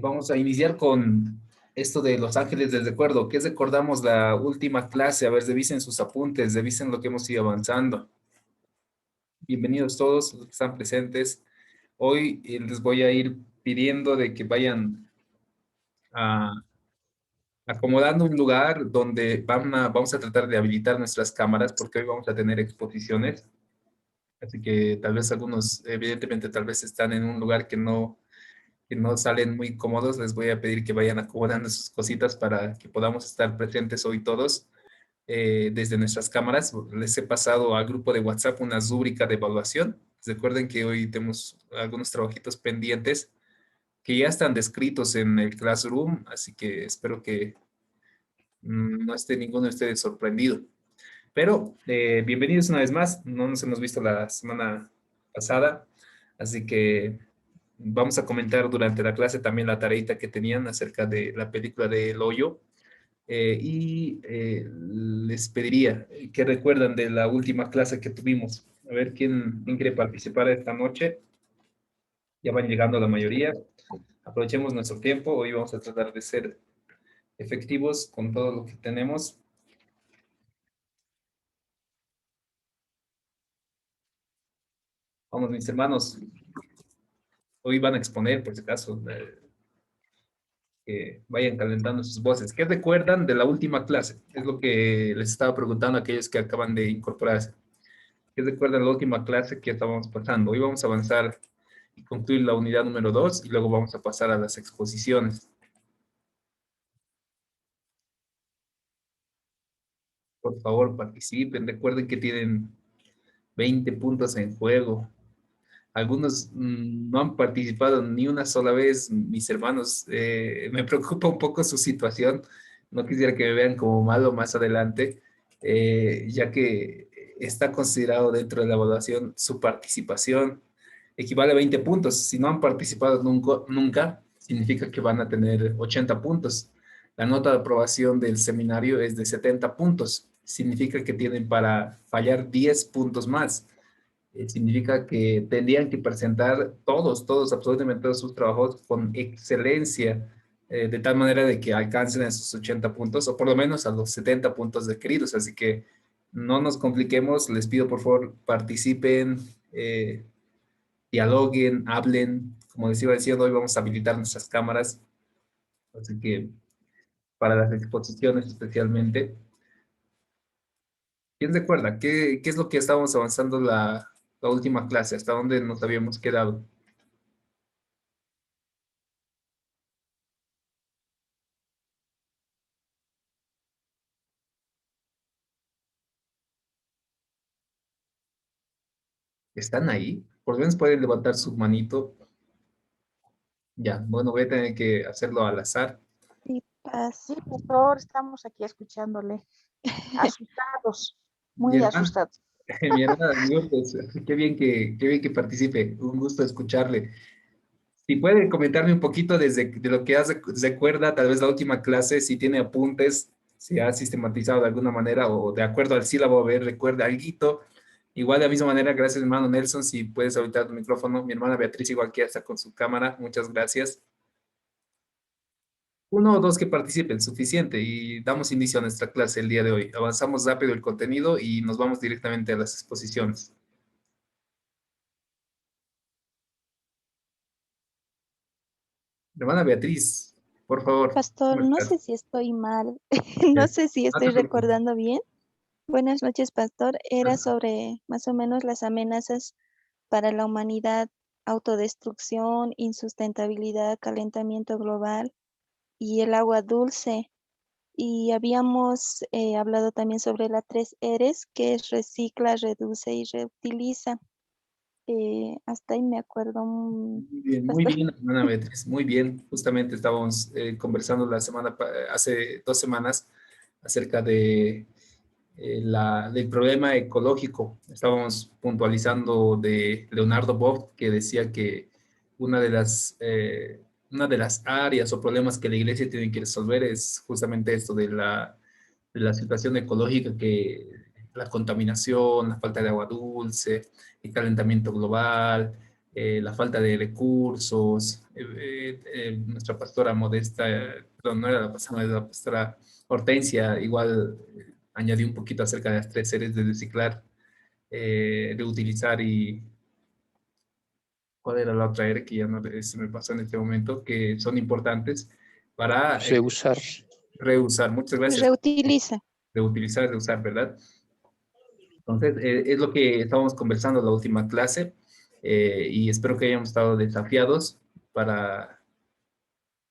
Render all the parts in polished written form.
Vamos a iniciar con esto de Los Ángeles del Recuerdo. ¿Qué recordamos la última clase? A ver, revisen sus apuntes, revisen lo que hemos ido avanzando. Bienvenidos todos los que están presentes. Hoy les voy a ir pidiendo de que vayan acomodando un lugar donde vamos a tratar de habilitar nuestras cámaras porque hoy vamos a tener exposiciones. Así que tal vez algunos, evidentemente, tal vez están en un lugar que no salen muy cómodos. Les voy a pedir que vayan acomodando sus cositas para que podamos estar presentes hoy todos desde nuestras cámaras. Les he pasado al grupo de WhatsApp una rúbrica de evaluación. Recuerden que hoy tenemos algunos trabajitos pendientes que ya están descritos en el Classroom, así que espero que no esté ninguno de ustedes sorprendido. Pero bienvenidos una vez más. No nos hemos visto la semana pasada, así que vamos a comentar durante la clase también la tareita que tenían acerca de la película de El Hoyo. Les pediría que recuerdan de la última clase que tuvimos. A ver quién quiere participar esta noche. Ya van llegando la mayoría. Aprovechemos nuestro tiempo. Hoy vamos a tratar de ser efectivos con todo lo que tenemos. Vamos, mis hermanos. Hoy van a exponer, por si acaso. Que vayan calentando sus voces. ¿Qué recuerdan de la última clase? Es lo que les estaba preguntando a aquellos que acaban de incorporarse. ¿Qué recuerdan de la última clase que estábamos pasando? Hoy vamos a avanzar y concluir la unidad número 2 y luego vamos a pasar a las exposiciones. Por favor, participen. Recuerden que tienen 20 puntos en juego. Algunos no han participado ni una sola vez, mis hermanos. Me preocupa un poco su situación. No quisiera que me vean como malo más adelante, ya que está considerado dentro de la evaluación su participación equivale a 20 puntos. Si no han participado nunca, significa que van a tener 80 puntos. La nota de aprobación del seminario es de 70 puntos. Significa que tienen para fallar 10 puntos más. Significa que tendrían que presentar todos, absolutamente todos sus trabajos con excelencia, de tal manera de que alcancen esos 80 puntos, o por lo menos a los 70 puntos requeridos. Así que no nos compliquemos, les pido por favor participen, dialoguen, hablen. Como les iba diciendo, hoy vamos a habilitar nuestras cámaras, así que para las exposiciones especialmente. ¿Quién recuerda? ¿Qué es lo que estábamos avanzando la última clase? ¿Hasta dónde nos habíamos quedado? ¿Están ahí? Por lo menos pueden levantar su manito. Ya, bueno, voy a tener que hacerlo al azar. Sí, Sí, pastor, estamos aquí escuchándole, asustados, Mi muy hermana, asustados. mi hermana, digo, pues, qué bien que participe. Un gusto escucharle. Si puede comentarme un poquito de lo que recuerda, tal vez la última clase, si tiene apuntes, si ha sistematizado de alguna manera o de acuerdo al sílabo, a ver, recuerda algo. Igual de la misma manera, gracias hermano Nelson, si puedes habilitar tu micrófono. Mi hermana Beatriz igual que ya está con su cámara, muchas gracias. Uno o dos que participen, suficiente, y damos inicio a nuestra clase el día de hoy. Avanzamos rápido el contenido y nos vamos directamente a las exposiciones. Hermana Beatriz, por favor, Pastor, ¿cómo no estás? sé si estoy mal, no Ya, sé si no te estoy preocupes. recordando bien. Buenas noches, Pastor. Era sobre más o menos las amenazas para la humanidad, autodestrucción, insustentabilidad, calentamiento global y el agua dulce. Y habíamos hablado también sobre las tres Rs, que es recicla, reduce y reutiliza. Hasta ahí me acuerdo, Muy Pastor. bien, hermana Beatriz, muy bien. Justamente estábamos conversando hace 2 semanas acerca del problema ecológico. Estábamos puntualizando de Leonardo Boff, que decía que una de las áreas o problemas que la iglesia tiene que resolver es justamente esto de la situación ecológica, que la contaminación, la falta de agua dulce, el calentamiento global, la falta de recursos. Nuestra pastora Modesta, perdón, no era la pastora Hortensia, igual añadió un poquito acerca de las 3 Rs de reciclar, reutilizar y ¿cuál era la otra R que ya no se me pasó en este momento? Que son importantes para Reusar. reusar. Muchas gracias. Reutiliza. Reutilizar, reusar, ¿verdad? Entonces, es lo que estábamos conversando en la última clase y espero que hayamos estado desafiados para,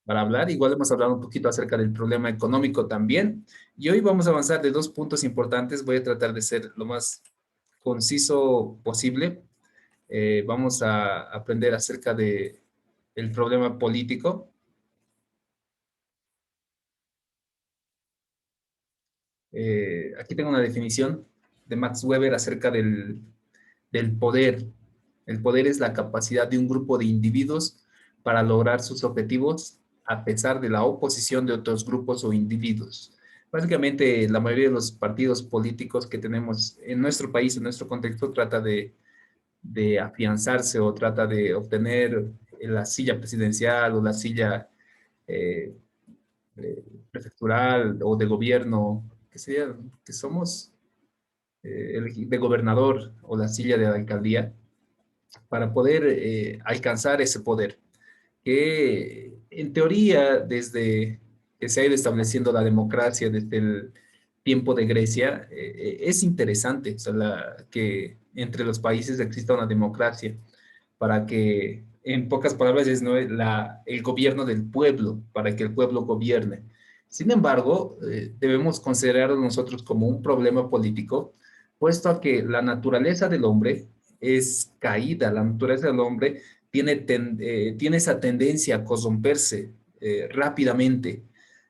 para hablar. Igual hemos hablado un poquito acerca del problema económico también. Y hoy vamos a avanzar de 2 puntos importantes. Voy a tratar de ser lo más conciso posible. Vamos a aprender acerca de el problema político. Aquí tengo una definición de Max Weber acerca del poder. El poder es la capacidad de un grupo de individuos para lograr sus objetivos a pesar de la oposición de otros grupos o individuos. Básicamente, la mayoría de los partidos políticos que tenemos en nuestro país, en nuestro contexto, trata de afianzarse o trata de obtener la silla presidencial o la silla eh, prefectural o de gobierno, que sería, que somos de gobernador o la silla de la alcaldía, para poder alcanzar ese poder, que en teoría desde que se ha ido estableciendo la democracia desde el tiempo de Grecia, es interesante, o sea, que entre los países exista una democracia para que, en pocas palabras, es, ¿no?, el gobierno del pueblo, para que el pueblo gobierne. Sin embargo, debemos considerarlo nosotros como un problema político, puesto a que la naturaleza del hombre es caída, la naturaleza del hombre tiene esa tendencia a corromperse rápidamente.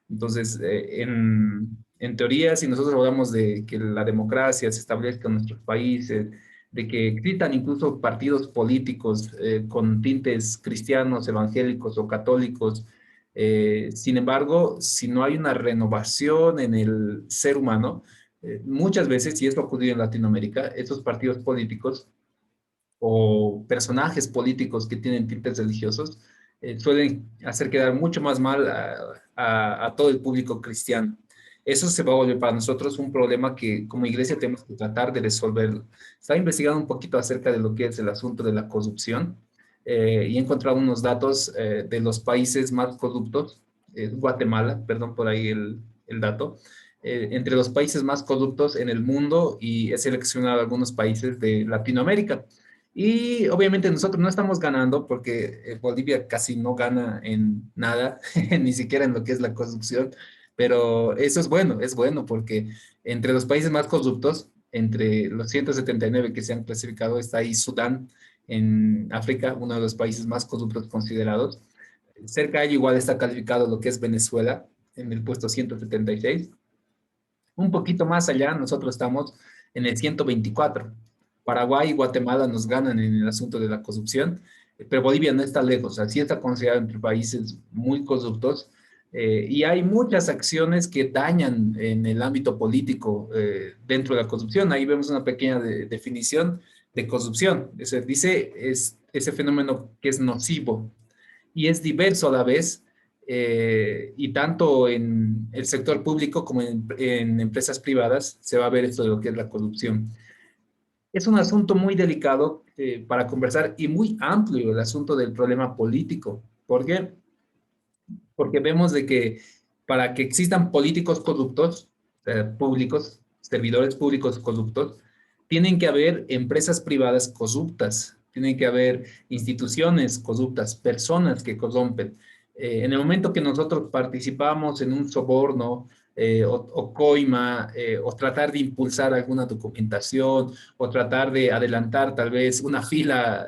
Entonces, en teoría, si nosotros hablamos de que la democracia se establezca en nuestros países, de que existan incluso partidos políticos con tintes cristianos, evangélicos o católicos. Sin embargo, si no hay una renovación en el ser humano, muchas veces, y esto ha ocurrido en Latinoamérica, estos partidos políticos o personajes políticos que tienen tintes religiosos suelen hacer quedar mucho más mal a todo el público cristiano. Eso se va a volver para nosotros un problema que como iglesia tenemos que tratar de resolver. Estaba investigando un poquito acerca de lo que es el asunto de la corrupción y he encontrado unos datos de los países más corruptos, Guatemala, perdón por ahí el dato, entre los países más corruptos en el mundo y he seleccionado algunos países de Latinoamérica. Y obviamente nosotros no estamos ganando porque Bolivia casi no gana en nada, ni siquiera en lo que es la corrupción, pero eso es bueno porque entre los países más corruptos, entre los 179 que se han clasificado, está ahí Sudán en África, uno de los países más corruptos considerados. Cerca de ahí igual está calificado lo que es Venezuela en el puesto 176. Un poquito más allá, nosotros estamos en el 124. Paraguay y Guatemala nos ganan en el asunto de la corrupción, pero Bolivia no está lejos, así está considerado entre países muy corruptos, y hay muchas acciones que dañan en el ámbito político dentro de la corrupción. Ahí vemos una pequeña definición de corrupción. Dice es ese fenómeno que es nocivo y es diverso a la vez, y tanto en el sector público como en empresas privadas se va a ver esto de lo que es la corrupción. Es un asunto muy delicado para conversar y muy amplio el asunto del problema político. ¿Por qué? Porque vemos de que para que existan políticos corruptos, públicos, servidores públicos corruptos, tienen que haber empresas privadas corruptas, tienen que haber instituciones corruptas, personas que corrompen. En el momento que nosotros participamos en un soborno o coima, o tratar de impulsar alguna documentación, o tratar de adelantar tal vez una fila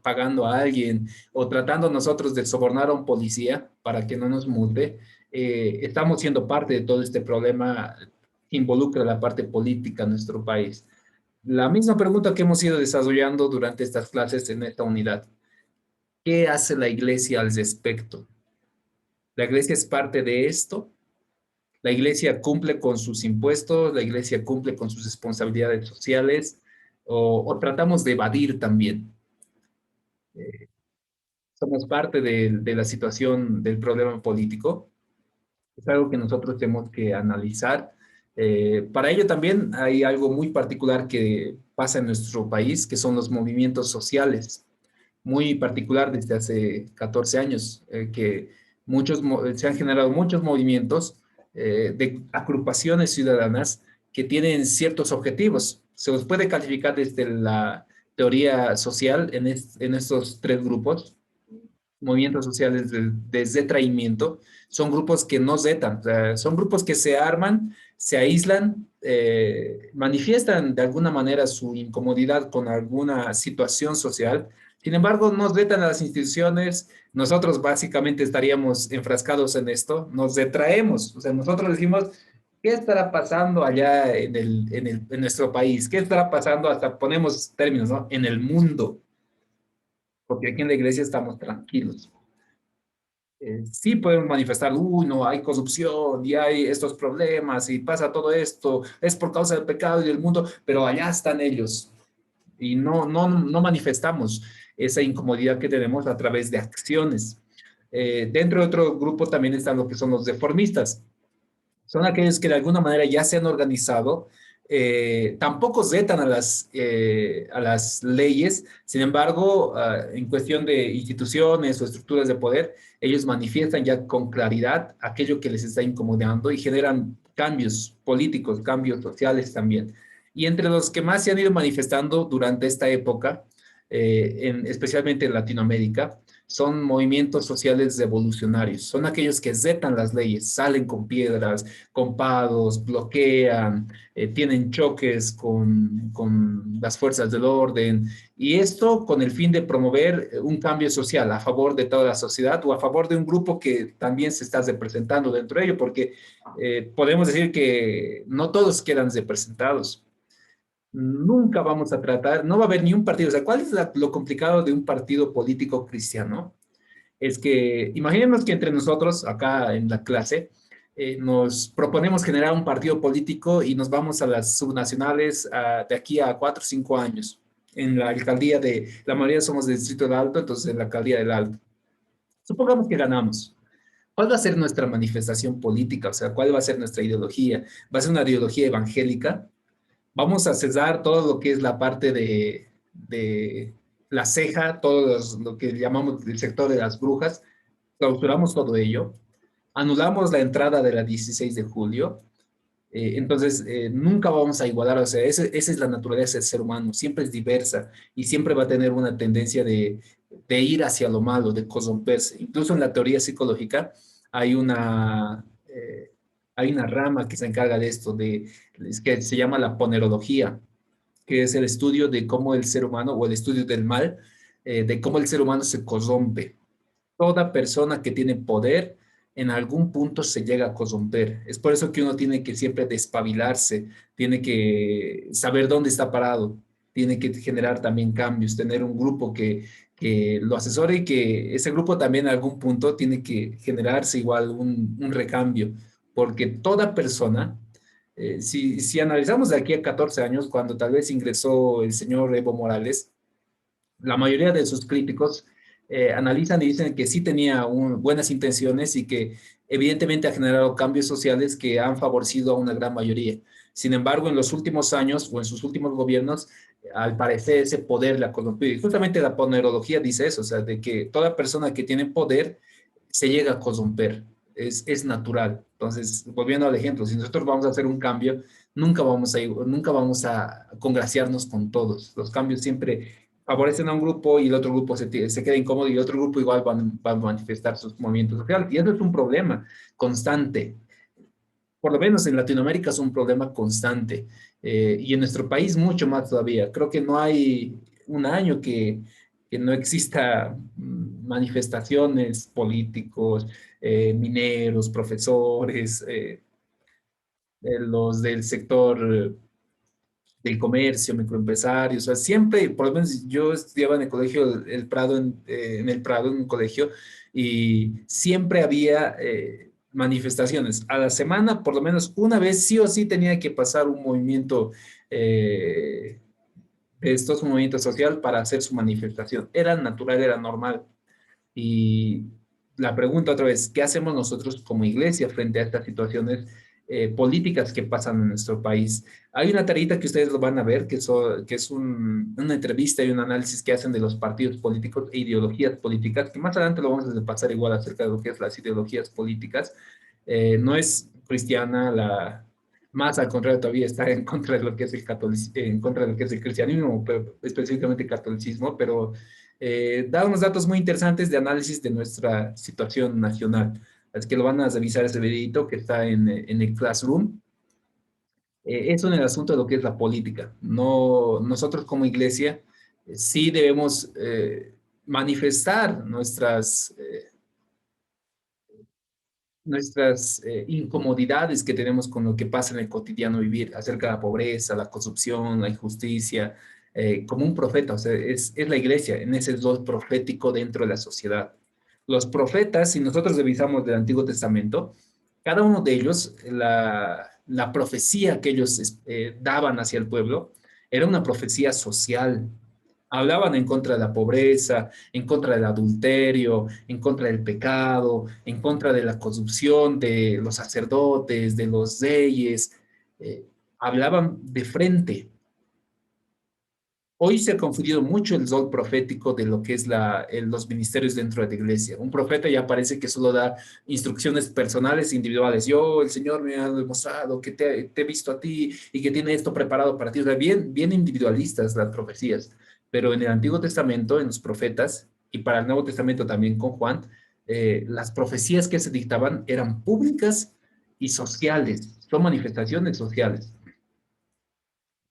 pagando a alguien, o tratando nosotros de sobornar a un policía para que no nos multe, estamos siendo parte de todo este problema que involucra la parte política en nuestro país. La misma pregunta que hemos ido desarrollando durante estas clases en esta unidad. ¿Qué hace la iglesia al respecto? ¿La iglesia es parte de esto? ¿La iglesia cumple con sus impuestos? ¿La iglesia cumple con sus responsabilidades sociales? ¿O tratamos de evadir también? somos parte de la situación del problema político. Es algo que nosotros tenemos que analizar. Para ello también hay algo muy particular que pasa en nuestro país, que son los movimientos sociales. Muy particular desde hace 14 años, que se han generado muchos movimientos de agrupaciones ciudadanas que tienen ciertos objetivos. Se los puede calificar desde la teoría social en estos tres grupos: movimientos sociales de desdetraimiento, son grupos que no zetan, o sea, son grupos que se arman, se aíslan, manifiestan de alguna manera su incomodidad con alguna situación social. Sin embargo, no zetan a las instituciones. Nosotros básicamente estaríamos enfrascados en esto, nos detraemos, o sea, nosotros decimos, ¿qué estará pasando allá en nuestro país? ¿Qué estará pasando? Hasta ponemos términos, ¿no? En el mundo, porque aquí en la iglesia estamos tranquilos. Sí podemos manifestar, uy, no, hay corrupción y hay estos problemas y pasa todo esto, es por causa del pecado y del mundo, pero allá están ellos y no manifestamos esa incomodidad que tenemos a través de acciones. Dentro de otro grupo también están lo que son los deformistas. Son aquellos que de alguna manera ya se han organizado, tampoco zetan a las leyes. Sin embargo, en cuestión de instituciones o estructuras de poder, ellos manifiestan ya con claridad aquello que les está incomodando y generan cambios políticos, cambios sociales también. Y entre los que más se han ido manifestando durante esta época, especialmente en Latinoamérica, son movimientos sociales revolucionarios. Son aquellos que zetan las leyes, salen con piedras, con palos, bloquean, tienen choques con las fuerzas del orden, y esto con el fin de promover un cambio social a favor de toda la sociedad o a favor de un grupo que también se está representando dentro de ello, porque podemos decir que no todos quedan representados. Nunca vamos a tratar, no va a haber ni un partido. O sea, ¿cuál es lo complicado de un partido político cristiano? Es que imaginemos que entre nosotros, acá en la clase, nos proponemos generar un partido político y nos vamos a las subnacionales de aquí a 4 o 5 años. En la alcaldía la mayoría somos del Distrito del Alto, entonces en la alcaldía del Alto. Supongamos que ganamos. ¿Cuál va a ser nuestra manifestación política? O sea, ¿cuál va a ser nuestra ideología? ¿Va a ser una ideología evangélica? Vamos a cesar todo lo que es la parte de la ceja, lo que llamamos el sector de las brujas, clausuramos todo ello, anulamos la entrada de la 16 de julio. Entonces nunca vamos a igualar, o sea, esa es la naturaleza del ser humano, siempre es diversa y siempre va a tener una tendencia de ir hacia lo malo, de corromperse. Incluso en la teoría psicológica hay hay una rama que se encarga de esto, es que se llama la ponerología, que es el estudio de cómo el ser humano, o el estudio del mal, de cómo el ser humano se corrompe. Toda persona que tiene poder en algún punto se llega a corromper. Es por eso que uno tiene que siempre despabilarse, tiene que saber dónde está parado, tiene que generar también cambios, tener un grupo que lo asesore, y que ese grupo también en algún punto tiene que generarse igual un recambio, porque toda persona, si analizamos de aquí a 14 años, cuando tal vez ingresó el señor Evo Morales, la mayoría de sus críticos analizan y dicen que sí tenía buenas intenciones y que evidentemente ha generado cambios sociales que han favorecido a una gran mayoría. Sin embargo, en los últimos años o en sus últimos gobiernos, al parecer ese poder la corrompió. Y justamente la ponerología dice eso, o sea, de que toda persona que tiene poder se llega a corromper. Es natural. Entonces, volviendo al ejemplo, si nosotros vamos a hacer un cambio, nunca vamos a congraciarnos con todos. Los cambios siempre favorecen a un grupo y el otro grupo se queda incómodo, y el otro grupo igual va a manifestar sus movimientos sociales. Y eso es un problema constante. Por lo menos en Latinoamérica es un problema constante. Y en nuestro país mucho más todavía. Creo que no hay un año que no exista manifestaciones políticos, mineros, profesores, los del sector del comercio, microempresarios. O sea, siempre, por lo menos yo estudiaba en el colegio El Prado, en el Prado, en un colegio, y siempre había manifestaciones. A la semana, por lo menos una vez, sí o sí tenía que pasar un movimiento estos un movimiento social para hacer su manifestación. Era natural, era normal. Y la pregunta otra vez, ¿qué hacemos nosotros como iglesia frente a estas situaciones políticas que pasan en nuestro país? Hay una tarita que ustedes lo van a ver, que es una entrevista y un análisis que hacen de los partidos políticos e ideologías políticas, que más adelante lo vamos a pasar igual acerca de lo que es las ideologías políticas. No es cristiana, más al contrario todavía está en contra de lo que es el en contra de lo que es el cristianismo, pero específicamente el catolicismo, pero da unos datos muy interesantes de análisis de nuestra situación nacional. Así que lo van a revisar ese videito que está en el Classroom. Eso en el asunto de lo que es la política. No, nosotros como iglesia sí debemos manifestar nuestras incomodidades que tenemos con lo que pasa en el cotidiano vivir, acerca de la pobreza, la corrupción, la injusticia, como un profeta, o sea, es la iglesia en ese rol profético dentro de la sociedad. Los profetas, si nosotros revisamos del Antiguo Testamento, cada uno de ellos, la profecía que ellos daban hacia el pueblo, era una profecía social. Hablaban en contra de la pobreza, en contra del adulterio, en contra del pecado, en contra de la corrupción de los sacerdotes, de los reyes. Hablaban de frente. Hoy se ha confundido mucho el rol profético de lo que es los ministerios dentro de la iglesia. Un profeta ya parece que solo da instrucciones personales, individuales. Yo, el Señor me ha demostrado que te he visto a ti y que tiene esto preparado para ti. O sea, bien, bien individualistas las profecías. Pero en el Antiguo Testamento, en los profetas, y para el Nuevo Testamento también con Juan, las profecías que se dictaban eran públicas y sociales. Son manifestaciones sociales.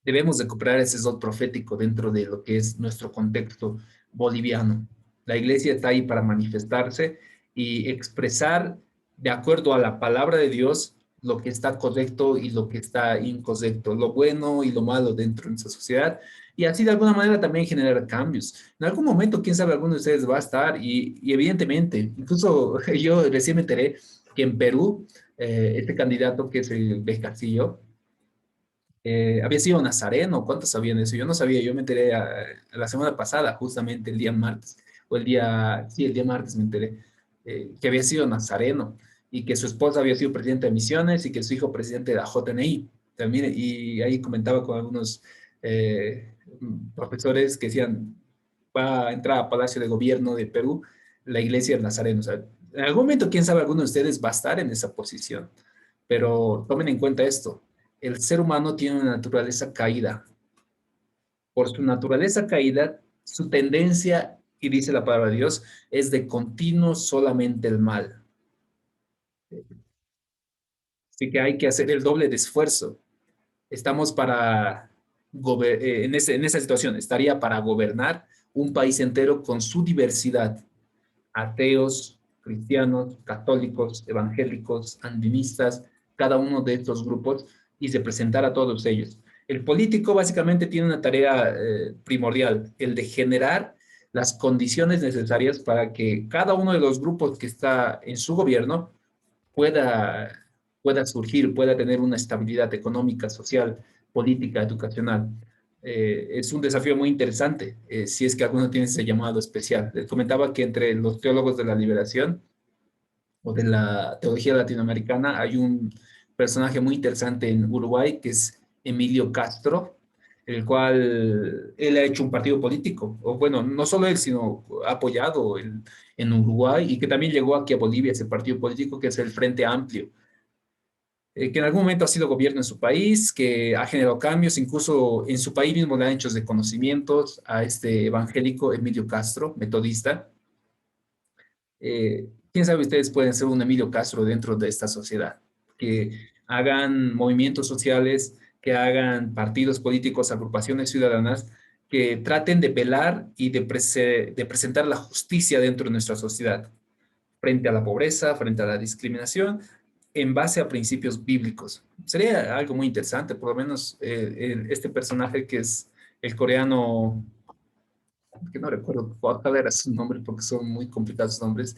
Debemos recuperar ese rol profético dentro de lo que es nuestro contexto boliviano. La iglesia está ahí para manifestarse y expresar de acuerdo a la palabra de Dios lo que está correcto y lo que está incorrecto, lo bueno y lo malo dentro de nuestra sociedad, y así de alguna manera también generar cambios. En algún momento, quién sabe, alguno de ustedes va a estar y evidentemente, incluso yo recién me enteré que en Perú, este candidato que es el de Castillo, había sido nazareno. ¿Cuántos sabían eso? Yo no sabía, yo me enteré la semana pasada, justamente el día martes, o sí, el día martes me enteré, que había sido nazareno y que su esposa había sido presidente de misiones y que su hijo presidente de la JNI también. Y ahí comentaba con algunos profesores que decían, va a entrar a Palacio de Gobierno de Perú, la iglesia del Nazareno. O sea, en algún momento, quién sabe, alguno de ustedes va a estar en esa posición, pero tomen en cuenta esto: el ser humano tiene una naturaleza caída. Por su naturaleza caída, su tendencia, y dice la palabra de Dios, es de continuo solamente el mal. Así que hay que hacer el doble de esfuerzo. Estamos en esa situación, estaría para gobernar un país entero con su diversidad: ateos, cristianos, católicos, evangélicos, andinistas, cada uno de estos grupos, y representar a todos ellos. El político básicamente tiene una tarea primordial, el de generar las condiciones necesarias para que cada uno de los grupos que está en su gobierno pueda, pueda surgir, pueda tener una estabilidad económica, social, política, educacional. Es un desafío muy interesante, si es que alguno tiene ese llamado especial. Les comentaba que entre los teólogos de la liberación o de la teología latinoamericana hay un personaje muy interesante en Uruguay que es Emilio Castro, el cual él ha hecho un partido político, o bueno, no solo él, sino ha apoyado en Uruguay, y que también llegó aquí a Bolivia ese partido político que es el Frente Amplio, que en algún momento ha sido gobierno en su país, que ha generado cambios, incluso en su país mismo le han hecho reconocimientos a este evangélico Emilio Castro, metodista. ¿Quién sabe, ustedes pueden ser un Emilio Castro dentro de esta sociedad? Que hagan movimientos sociales, que hagan partidos políticos, agrupaciones ciudadanas, que traten de velar y de presentar la justicia dentro de nuestra sociedad, frente a la pobreza, frente a la discriminación, en base a principios bíblicos. Sería algo muy interesante, por lo menos este personaje que es el coreano, que no recuerdo cuál era su nombre porque son muy complicados sus nombres,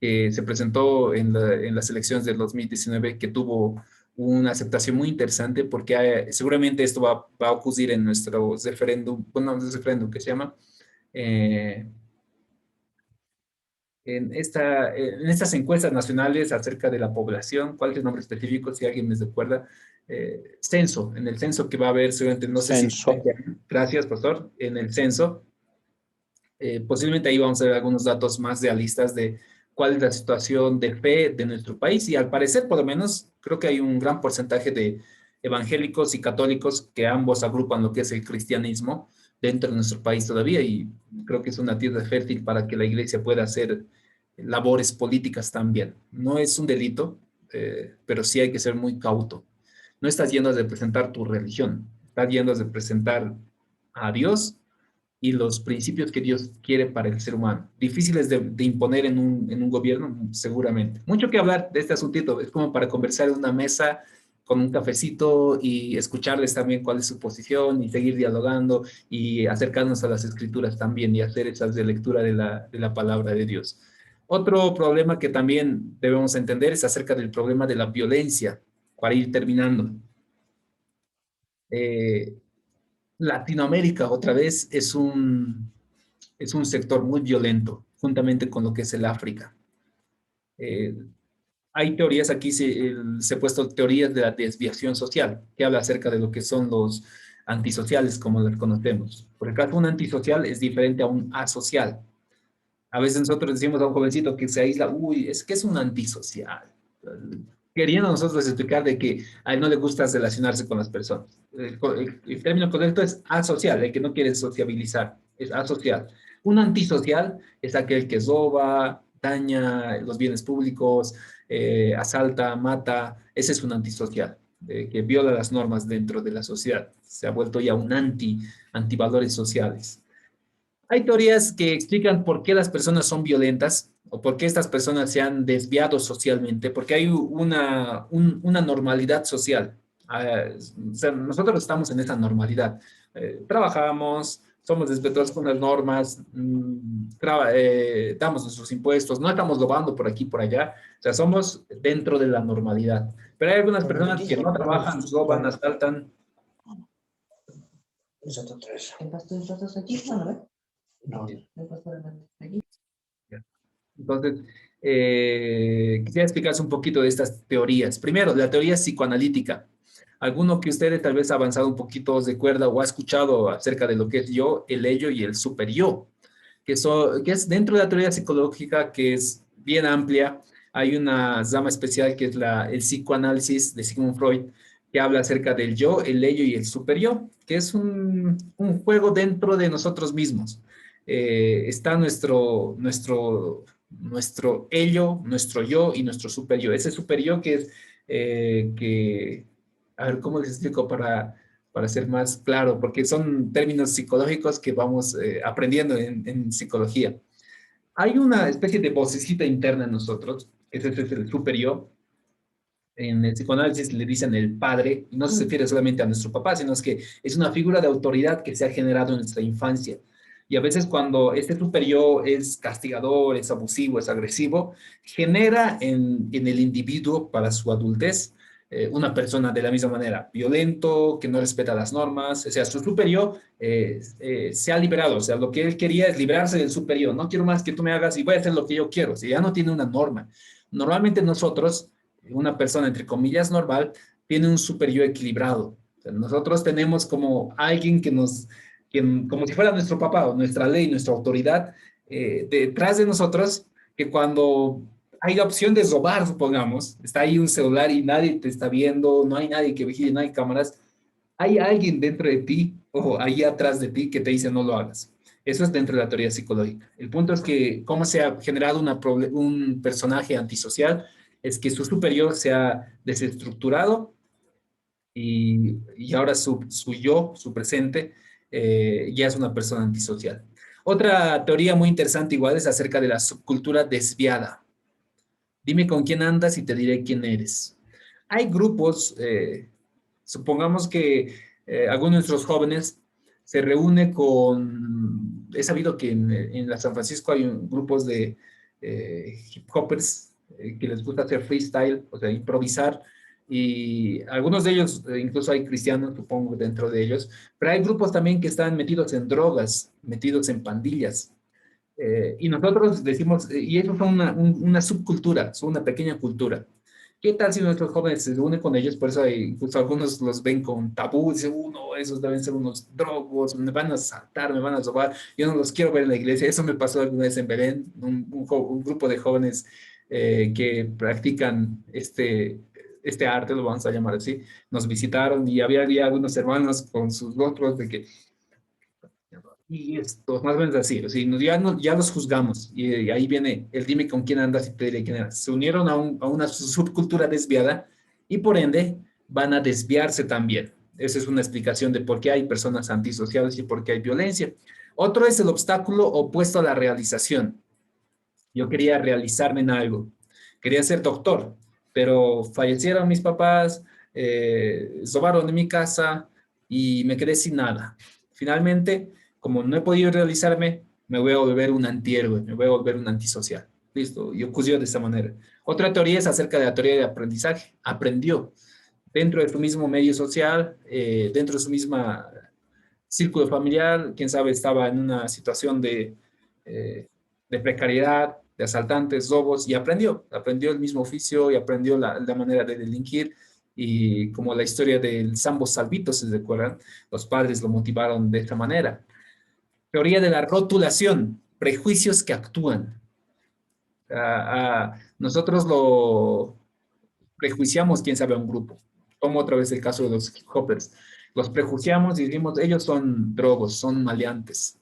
que se presentó en las elecciones del 2019, que tuvo una aceptación muy interesante porque seguramente esto va a ocurrir en nuestro referéndum, bueno, no es referéndum que se llama, eh, en estas encuestas nacionales acerca de la población. ¿Cuál es el nombre específico? Si alguien me recuerda. Censo, en el censo que va a haber, seguramente, no sé si... Censo. Gracias, pastor. En el censo, posiblemente ahí vamos a ver algunos datos más realistas de cuál es la situación de fe de nuestro país. Y al parecer, por lo menos, creo que hay un gran porcentaje de evangélicos y católicos que ambos agrupan lo que es el cristianismo dentro de nuestro país todavía, y creo que es una tierra fértil para que la iglesia pueda hacer labores políticas también. No es un delito, pero sí hay que ser muy cauto. No estás yendo a representar tu religión, estás yendo a representar a Dios y los principios que Dios quiere para el ser humano. Difíciles de imponer en un gobierno, seguramente. Mucho que hablar de este asuntito, es como para conversar en una mesa con un cafecito y escucharles también cuál es su posición y seguir dialogando y acercarnos a las escrituras también y hacer esas de lectura de la palabra de Dios. Otro problema que también debemos entender es acerca del problema de la violencia, para ir terminando. Latinoamérica, otra vez, es un sector muy violento, juntamente con lo que es el África. Eh, Hay teorías, aquí se ha puesto teorías de la desviación social, que habla acerca de lo que son los antisociales, como los conocemos. Por el caso, un antisocial es diferente a un asocial. A veces nosotros decimos a un jovencito que se aísla, uy, es que es un antisocial. Queriendo nosotros explicar de que a él no le gusta relacionarse con las personas. El término correcto es asocial, el que no quiere sociabilizar, es asocial. Un antisocial es aquel que roba, daña los bienes públicos, asalta, mata. Ese es un antisocial, que viola las normas dentro de la sociedad. Se ha vuelto ya un antivalores sociales. Hay teorías que explican por qué las personas son violentas o por qué estas personas se han desviado socialmente, porque hay una normalidad social. O sea, nosotros estamos en esta normalidad. Trabajamos, somos respetuosos con las normas, damos nuestros impuestos, no estamos robando por aquí y por allá. O sea, somos dentro de la normalidad. Pero hay algunas personas que no trabajan, roban, asaltan. No. Entonces, quisiera explicarse un poquito de estas teorías. Primero, la teoría psicoanalítica. Alguno que ustedes tal vez ha avanzado un poquito de cuerda o ha escuchado acerca de lo que es yo, el ello y el super yo, que es dentro de la teoría psicológica, que es bien amplia. Hay una rama especial que es el psicoanálisis de Sigmund Freud, que habla acerca del yo, el ello y el super yo, que es un juego dentro de nosotros mismos. Está nuestro ello, nuestro yo y nuestro super yo. Ese super yo que es, a ver, ¿cómo les explico para ser más claro? Porque son términos psicológicos que vamos aprendiendo en psicología. Hay una especie de vocecita interna en nosotros, que ese es el super yo. En el psicoanálisis le dicen el padre, y no se refiere solamente a nuestro papá, sino es que es una figura de autoridad que se ha generado en nuestra infancia. Y a veces cuando este super yo es castigador, es abusivo, es agresivo, genera en el individuo para su adultez una persona de la misma manera, violento, que no respeta las normas. O sea, su super yo se ha liberado. O sea, lo que él quería es librarse del super yo. No quiero más que tú me hagas y voy a hacer lo que yo quiero. O sea, ya no tiene una norma. Normalmente nosotros, una persona entre comillas normal, tiene un super yo equilibrado. O sea, nosotros tenemos como alguien como si fuera nuestro papá o nuestra ley, nuestra autoridad, detrás de nosotros, que cuando hay la opción de robar, supongamos, está ahí un celular y nadie te está viendo, no hay nadie que vigile, no hay cámaras, hay alguien dentro de ti o ahí atrás de ti que te dice no lo hagas. Eso es dentro de la teoría psicológica. El punto es que cómo se ha generado un personaje antisocial es que su superior se ha desestructurado y ahora su yo, su presente, ya es una persona antisocial. Otra teoría muy interesante igual es acerca de la subcultura desviada. Dime con quién andas y te diré quién eres. Hay grupos, supongamos que algunos de nuestros jóvenes se reúne con, he sabido que en la San Francisco hay grupos de hip hoppers que les gusta hacer freestyle, o sea, improvisar y algunos de ellos, incluso hay cristianos, supongo, dentro de ellos, pero hay grupos también que están metidos en drogas, metidos en pandillas. Y nosotros decimos, y eso son una subcultura, son una pequeña cultura. ¿Qué tal si nuestros jóvenes se unen con ellos? Por eso hay, incluso algunos los ven con tabú, dicen, no, esos deben ser unos drogos, me van a asaltar, me van a robar, yo no los quiero ver en la iglesia. Eso me pasó alguna vez en Belén, un grupo de jóvenes que practican este arte, lo vamos a llamar así, nos visitaron y había algunos hermanos con sus rostros de que y estos, más o menos así, o sea, ya los juzgamos y ahí viene el dime con quién andas y te diré quién eres. Se unieron a una subcultura desviada y por ende van a desviarse también. Esa es una explicación de por qué hay personas antisociales y por qué hay violencia. Otro es el obstáculo opuesto a la realización. Yo quería realizarme en algo, quería ser doctor, pero fallecieron mis papás, robaron de mi casa y me quedé sin nada. Finalmente, como no he podido realizarme, me voy a volver un antihéroe, me voy a volver un antisocial. Listo, y ocurrió de esta manera. Otra teoría es acerca de la teoría de aprendizaje. Aprendió dentro de su mismo medio social, dentro de su misma círculo familiar, quién sabe, estaba en una situación de precariedad, de asaltantes, robos, y aprendió el mismo oficio y aprendió la manera de delinquir. Y como la historia del Sambo Salvito, si se recuerdan, los padres lo motivaron de esta manera. Teoría de la rotulación, prejuicios que actúan. Nosotros lo prejuiciamos, quién sabe, a un grupo. Tomo otra vez el caso de los hip hoppers. Los prejuiciamos y decimos, ellos son drogos, son maleantes.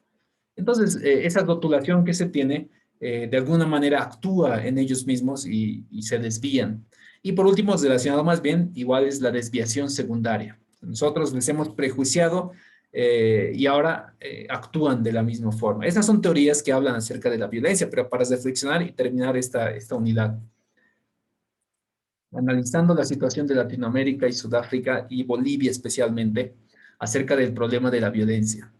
Entonces, esa rotulación que se tiene, de alguna manera actúa en ellos mismos y se desvían. Y por último, relacionado más bien, igual es la desviación secundaria. Nosotros les hemos prejuiciado y ahora actúan de la misma forma. Esas son teorías que hablan acerca de la violencia, pero para reflexionar y terminar esta unidad. Analizando la situación de Latinoamérica y Sudáfrica y Bolivia especialmente, acerca del problema de la violencia.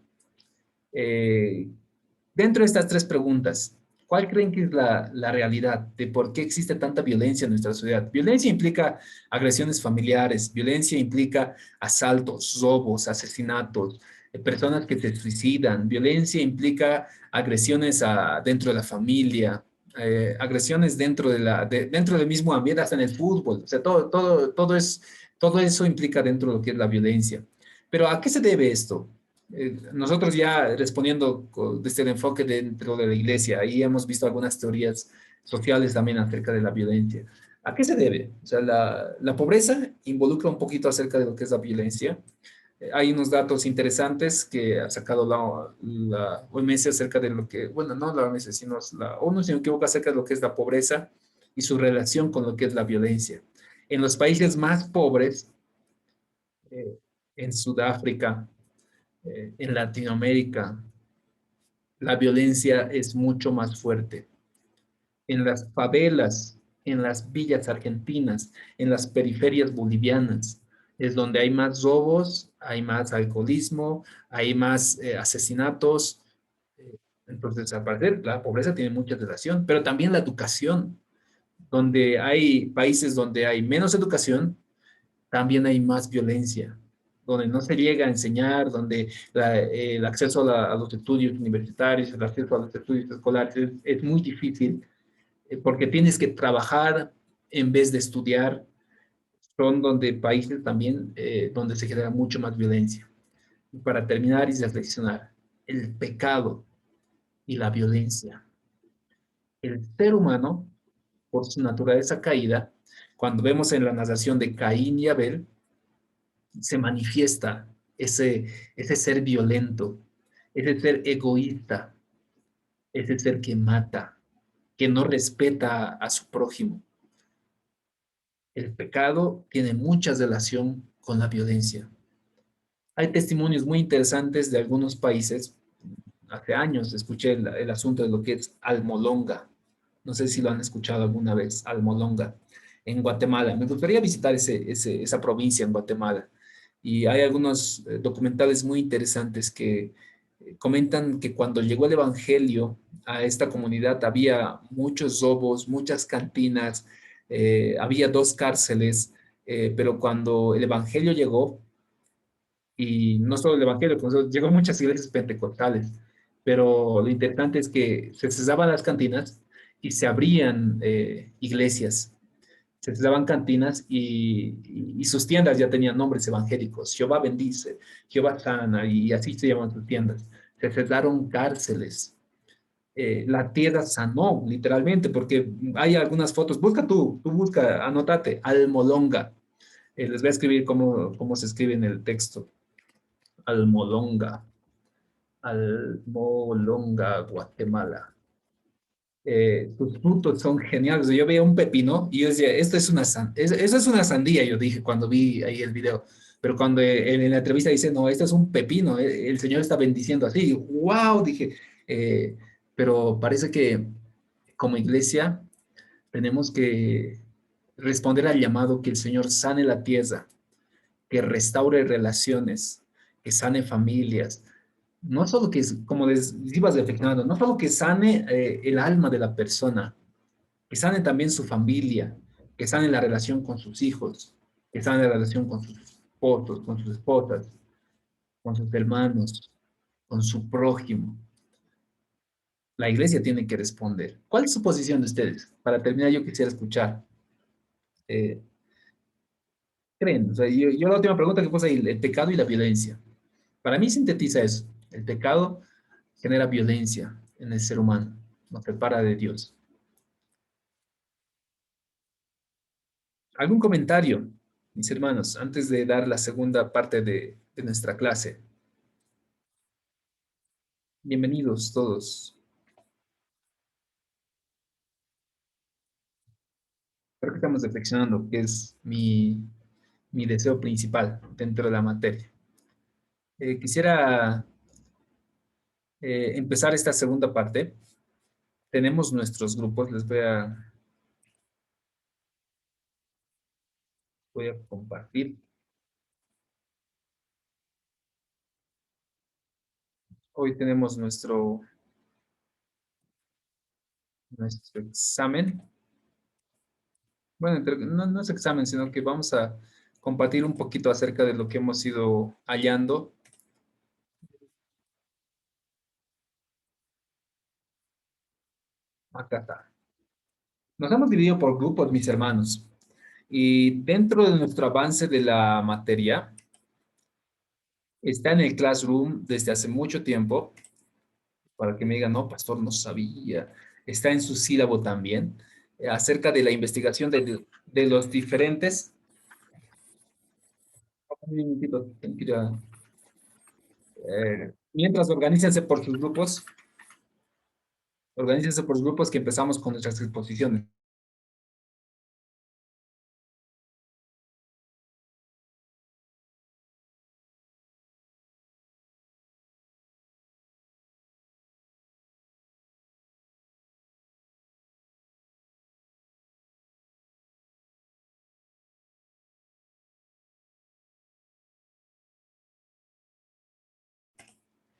Dentro de estas tres preguntas, ¿cuál creen que es la realidad de por qué existe tanta violencia en nuestra sociedad? Violencia implica agresiones familiares, violencia implica asaltos, robos, asesinatos, personas que se suicidan, violencia implica agresiones dentro de la familia, agresiones dentro del mismo ambiente, hasta en el fútbol. O sea, todo eso implica dentro de lo que es la violencia. Pero ¿a qué se debe esto? Nosotros ya respondiendo desde el enfoque dentro de la iglesia, ahí hemos visto algunas teorías sociales también acerca de la violencia. ¿A qué se debe? O sea, la pobreza involucra un poquito acerca de lo que es la violencia. Hay unos datos interesantes que ha sacado la OMS acerca de lo que, bueno, no la OMS, sino la ONU, si no me equivoco, acerca de lo que es la pobreza y su relación con lo que es la violencia. En los países más pobres, en Sudáfrica, en Latinoamérica, la violencia es mucho más fuerte. En las favelas, en las villas argentinas, en las periferias bolivianas, es donde hay más robos, hay más alcoholismo, hay más asesinatos. Entonces, al parecer, la pobreza tiene mucha relación, pero también la educación, donde hay países donde hay menos educación, también hay más violencia, donde no se llega a enseñar, donde el acceso a los estudios universitarios, el acceso a los estudios escolares es muy difícil, porque tienes que trabajar en vez de estudiar. Son donde países también donde se genera mucho más violencia. Y para terminar y reflexionar, el pecado y la violencia. El ser humano, por su naturaleza caída, cuando vemos en la narración de Caín y Abel, se manifiesta ese ser violento, ese ser egoísta, ese ser que mata, que no respeta a su prójimo. El pecado tiene mucha relación con la violencia. Hay testimonios muy interesantes de algunos países. Hace años escuché el asunto de lo que es Almolonga. No sé si lo han escuchado alguna vez, Almolonga, en Guatemala. Me gustaría visitar esa provincia en Guatemala. Y hay algunos documentales muy interesantes que comentan que cuando llegó el Evangelio a esta comunidad había muchos robos, muchas cantinas, había dos cárceles, pero cuando el Evangelio llegó, y no solo el Evangelio, pues, llegó a muchas iglesias pentecostales, pero lo interesante es que se cesaban las cantinas y se abrían iglesias, se cesaban cantinas y sus tiendas ya tenían nombres evangélicos. Jehová bendice, Jehová sana, y así se llaman sus tiendas. Se cesaron cárceles. La tierra sanó, literalmente, porque hay algunas fotos. Busca tú busca, anótate, Almolonga. Les voy a escribir cómo se escribe en el texto. Almolonga. Almolonga, Guatemala. Sus frutos son geniales. Yo veía un pepino y yo decía, esto es eso es una sandía, yo dije cuando vi ahí el video. Pero cuando en la entrevista dice, no, esto es un pepino, el Señor está bendiciendo así. ¡Wow! Dije, eh, pero parece que como iglesia tenemos que responder al llamado que el Señor sane la tierra, que restaure relaciones, que sane familias. No solo que, como les ibas reflexionando, no solo que sane el alma de la persona, que sane también su familia, que sane la relación con sus hijos, que sane la relación con sus esposos, con sus esposas, con sus hermanos, con su prójimo. La iglesia tiene que responder. ¿Cuál es su posición de ustedes? Para terminar, yo quisiera escuchar. Eh, ¿Creen? O sea, yo la última pregunta que puse ahí, el pecado y la violencia. Para mí sintetiza eso. El pecado genera violencia en el ser humano, nos separa de Dios. ¿Algún comentario, mis hermanos, antes de dar la segunda parte de nuestra clase? Bienvenidos todos. Creo que estamos reflexionando, que es mi deseo principal dentro de la materia. Quisiera empezar esta segunda parte. Tenemos nuestros grupos, voy a compartir. Hoy tenemos nuestro examen. Bueno, no es examen, sino que vamos a compartir un poquito acerca de lo que hemos ido hallando. Acá está. Nos hemos dividido por grupos, mis hermanos. Y dentro de nuestro avance de la materia, está en el Classroom desde hace mucho tiempo, para que me digan, no, pastor, no sabía. Está en su sílabo también, acerca de la investigación de los diferentes. Un minutito, tengo que ir mientras organícense por grupos que empezamos con nuestras exposiciones.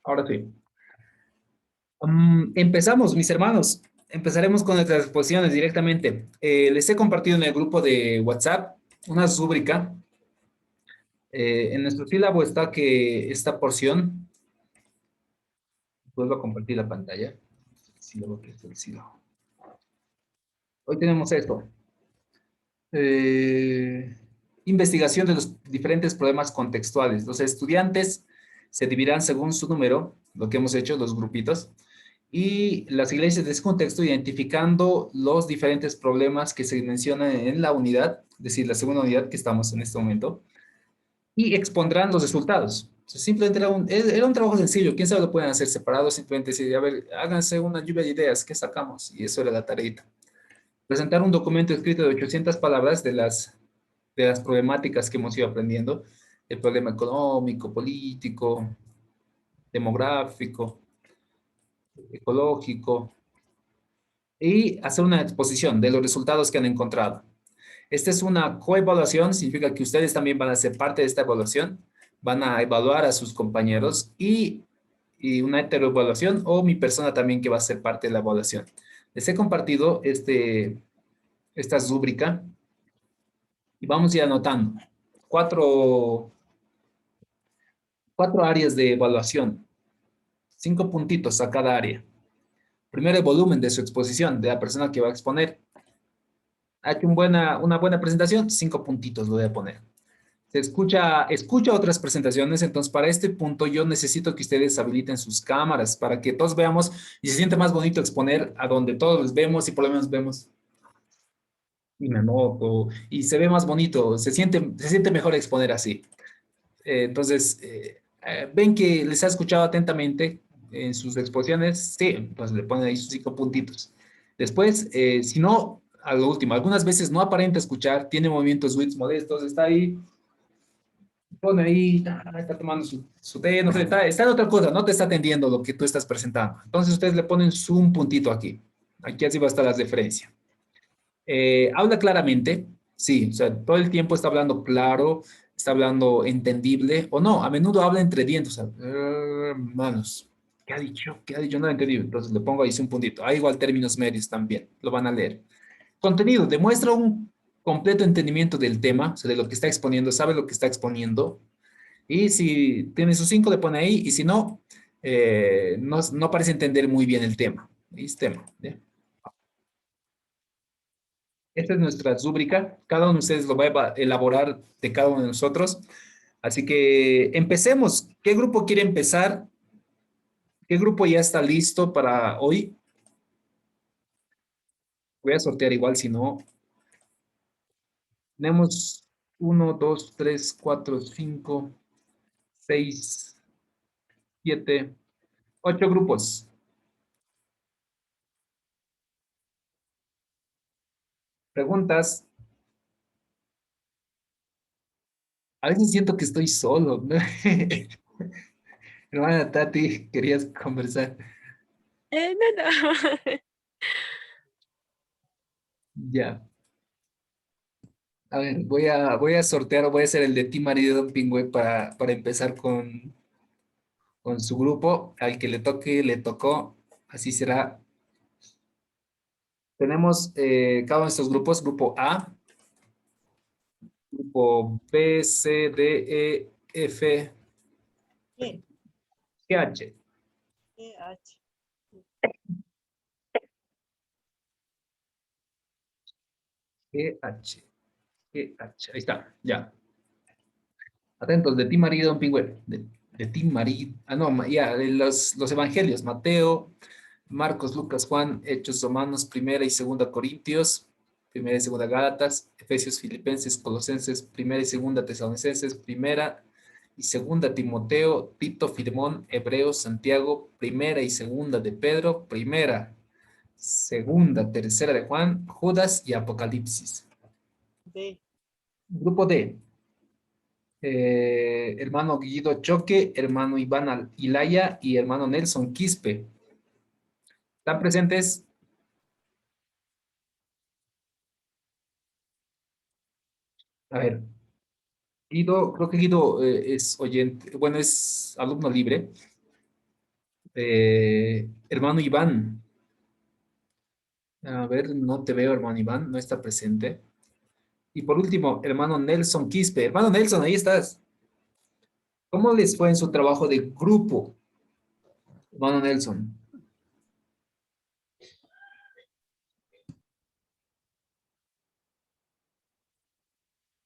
Ahora sí. Empezamos, mis hermanos. Empezaremos con nuestras exposiciones directamente. Les he compartido en el grupo de WhatsApp una rúbrica. En nuestro sílabo está que esta porción, vuelvo a compartir la pantalla. Sílabo, que es el sílabo. Hoy tenemos esto. Investigación de los diferentes problemas contextuales. Los estudiantes se dividirán según su número, lo que hemos hecho, los grupitos, y las iglesias de ese contexto identificando los diferentes problemas que se mencionan en la unidad, es decir, la segunda unidad que estamos en este momento, y expondrán los resultados. Simplemente era un trabajo sencillo, quién sabe lo pueden hacer separado, simplemente decir, a ver, háganse una lluvia de ideas, ¿qué sacamos? Y eso era la tareita. Presentar un documento escrito de 800 palabras de las problemáticas que hemos ido aprendiendo, el problema económico, político, demográfico, ecológico, y hacer una exposición de los resultados que han encontrado. Esta es una coevaluación, significa que ustedes también van a ser parte de esta evaluación, van a evaluar a sus compañeros y una heteroevaluación o mi persona también que va a ser parte de la evaluación. Les he compartido esta rúbrica Y vamos a ir anotando. Cuatro áreas de evaluación. 5 puntitos a cada área. Primero, el volumen de su exposición, de la persona que va a exponer. Ha hecho una buena presentación, 5 puntitos lo voy a poner. Se escucha otras presentaciones, entonces para este punto yo necesito que ustedes habiliten sus cámaras para que todos veamos y se siente más bonito exponer a donde todos los vemos y por lo menos vemos y me anoto y se ve más bonito, se siente mejor exponer así. Ven que les ha escuchado atentamente en sus exposiciones, sí, pues le ponen ahí sus 5 puntitos. Después, si no, a lo último, algunas veces no aparenta escuchar, tiene movimientos WITS modestos, está ahí, pone ahí, está tomando su té, no sé, está en otra cosa, no te está atendiendo lo que tú estás presentando. Entonces ustedes le ponen un puntito aquí. Aquí así va a estar la referencia. Habla claramente, sí, o sea, todo el tiempo está hablando claro, está hablando entendible, o no, a menudo habla entre dientes, o sea, manos, ¿qué ha dicho? ¿Qué ha dicho? No lo he entendido, entonces le pongo ahí un puntito. Hay igual términos medios también, lo van a leer. Contenido, demuestra un completo entendimiento del tema, o sea, de lo que está exponiendo, sabe lo que está exponiendo, y si tiene sus 5, le pone ahí, y si no, no parece entender muy bien el tema. Es tema, ¿ya? Esta es nuestra rúbrica. Cada uno de ustedes lo va a elaborar de cada uno de nosotros. Así que empecemos. ¿Qué grupo quiere empezar? ¿Qué grupo ya está listo para hoy? Voy a sortear igual, si no. Tenemos 1, 2, 3, 4, 5, 6, 7, 8 grupos. Preguntas. A veces siento que estoy solo. Hermana Tati, querías conversar. No, no. Ya. A ver, voy a sortear, voy a hacer el de Team Marido Don Pingüe para empezar con su grupo. Al que le toque, le tocó. Así será. Tenemos cada uno de estos grupos, grupo A, grupo B, C, D, E, F, E, G, H. E, H. G, H. G, H. Ahí está, ya. Atentos, de Team Marido Don Pingüe. De Team Marido. Ah, no, ya, de los evangelios, Mateo, Marcos, Lucas, Juan, Hechos Romanos, Primera y Segunda Corintios, Primera y Segunda Gálatas, Efesios, Filipenses, Colosenses, Primera y Segunda Tesalonicenses, Primera y Segunda Timoteo, Tito, Filemón, Hebreos, Santiago, Primera y Segunda de Pedro, Primera, Segunda, Tercera de Juan, Judas y Apocalipsis. D, Grupo D. Hermano Guido Choque, hermano Iván Ilaya y hermano Nelson Quispe. ¿Están presentes? A ver, Guido, creo que Guido es oyente, bueno, es alumno libre. Hermano Iván, a ver, no te veo, hermano Iván, no está presente. Y por último, hermano Nelson Quispe. Hermano Nelson, ahí estás. ¿Cómo les fue en su trabajo de grupo, hermano Nelson?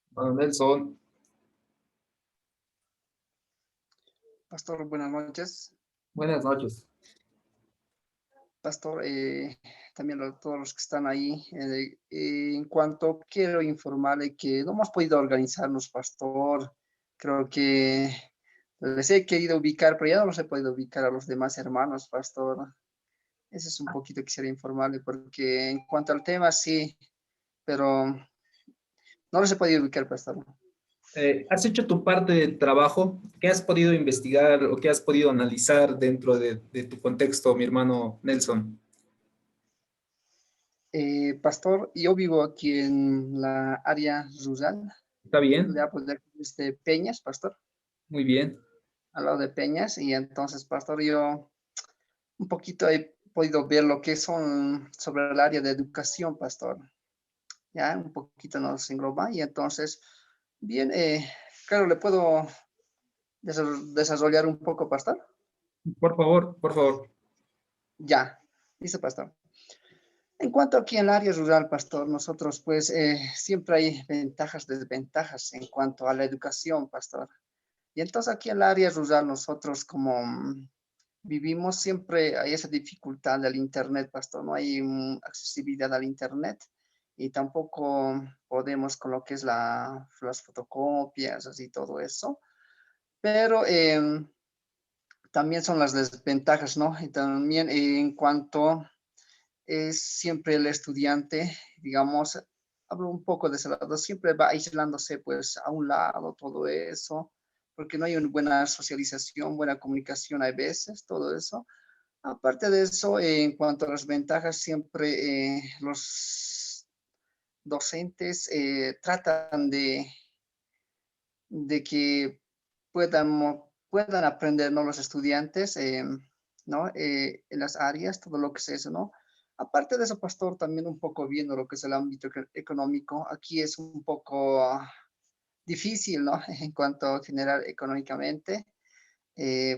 Hermano Nelson, Pastor, buenas noches. buenas noches. Pastor, también a todos los que están ahí. En cuanto quiero informarle que no hemos podido organizarnos, Pastor. Creo que les he querido ubicar, pero ya no los he podido ubicar a los demás hermanos, Pastor. Eso es un poquito que quisiera informarle, porque en cuanto al tema, sí, pero no los he podido ubicar, Pastor. ¿Has hecho tu parte de trabajo? ¿Qué has podido investigar o qué has podido analizar dentro de tu contexto, mi hermano Nelson? Pastor, yo vivo aquí en la área rural, ¿Está bien? de desde Peñas, Pastor, Muy bien. al lado de Peñas, y entonces, Pastor, yo un poquito he podido ver lo que son sobre el área de educación, Pastor. ya un poquito nos engloba y entonces, bien, claro, le puedo desarrollar un poco, pastor. Por favor, por favor. Ya, dice pastor. En cuanto aquí en el área rural, pastor, nosotros pues siempre hay ventajas, desventajas en cuanto a la educación, pastor. Y entonces aquí en el área rural nosotros como vivimos siempre hay esa dificultad del internet, pastor. No hay accesibilidad al internet y tampoco podemos con lo que es las fotocopias, así todo eso. Pero también son las desventajas, ¿no? Y también en cuanto es siempre el estudiante, digamos, hablo un poco de ese lado, siempre va aislándose pues a un lado, todo eso, porque no hay una buena socialización, buena comunicación a veces, todo eso. Aparte de eso, en cuanto a las ventajas, siempre los docentes tratan de que puedan aprender, ¿no? Los estudiantes, ¿no? En las áreas, todo lo que es eso, ¿no? Aparte de eso, pastor, también un poco viendo lo que es el ámbito económico, aquí es un poco difícil, ¿no? En cuanto a generar económicamente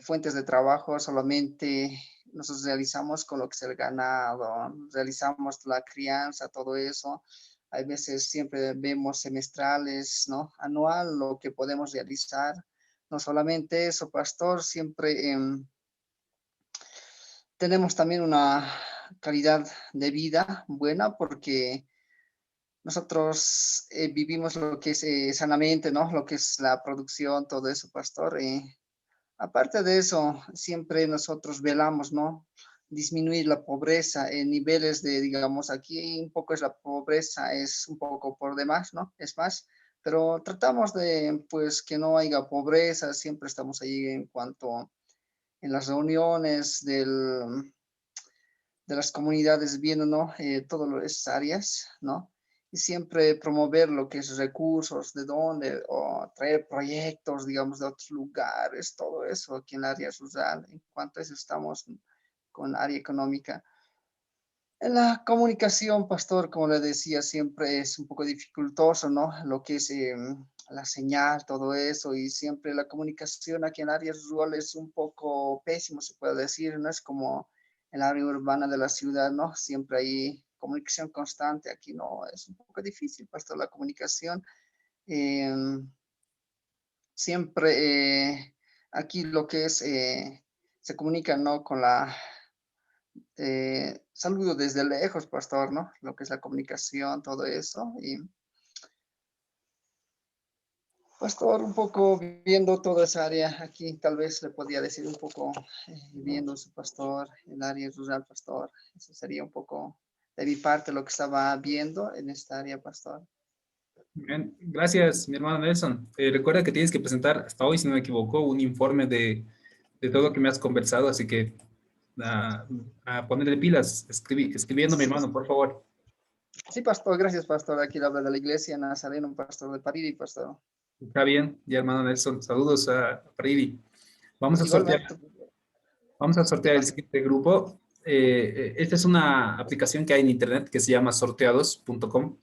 fuentes de trabajo, solamente nosotros realizamos con lo que es el ganado, realizamos la crianza, todo eso. Hay veces siempre vemos semestrales, ¿no? Anual, lo que podemos realizar. No solamente eso, pastor, siempre tenemos también una calidad de vida buena porque nosotros vivimos lo que es sanamente, ¿no? Lo que es la producción, todo eso, pastor. Aparte de eso, siempre nosotros velamos, ¿no? Disminuir la pobreza en niveles de, digamos, aquí un poco es la pobreza, es un poco por demás, ¿no? Es más, pero tratamos de, pues, que no haya pobreza, siempre estamos ahí en cuanto en las reuniones de las comunidades viendo, ¿no? Todas esas áreas, ¿no? Y siempre promover lo que es recursos, de dónde, o traer proyectos, digamos, de otros lugares, todo eso aquí en el área rural. En cuanto a eso estamos con área económica. En la comunicación, pastor, como le decía, siempre es un poco dificultoso, ¿no? Lo que es la señal, todo eso, y siempre la comunicación aquí en áreas rurales es un poco pésimo, se puede decir, no es como en el área urbana de la ciudad, ¿no? Siempre hay comunicación constante, aquí no, es un poco difícil, pastor, la comunicación. Eh, siempre aquí lo que es, se comunica, ¿no? Con saludo desde lejos, pastor, ¿no? Lo que es la comunicación, todo eso. Y, pastor, un poco viendo toda esa área aquí, tal vez le podría decir un poco, viendo su pastor, el área rural, pastor. Eso sería un poco de mi parte lo que estaba viendo en esta área, pastor. Bien, gracias, mi hermano Nelson. Recuerda que tienes que presentar hasta hoy, si no me equivoco, un informe de todo lo que me has conversado, así que a ponerle pilas, escribiendo, mi hermano, por favor. Sí, pastor, gracias, pastor. Aquí le habla de la iglesia Nazareno, pastor de París, pastor. Está bien, ya hermano Nelson, saludos a Fridi. Vamos a sortear, Igualmente, vamos a sí, sortear el pastor. siguiente grupo. Esta es una aplicación que hay en internet que se llama sorteados.com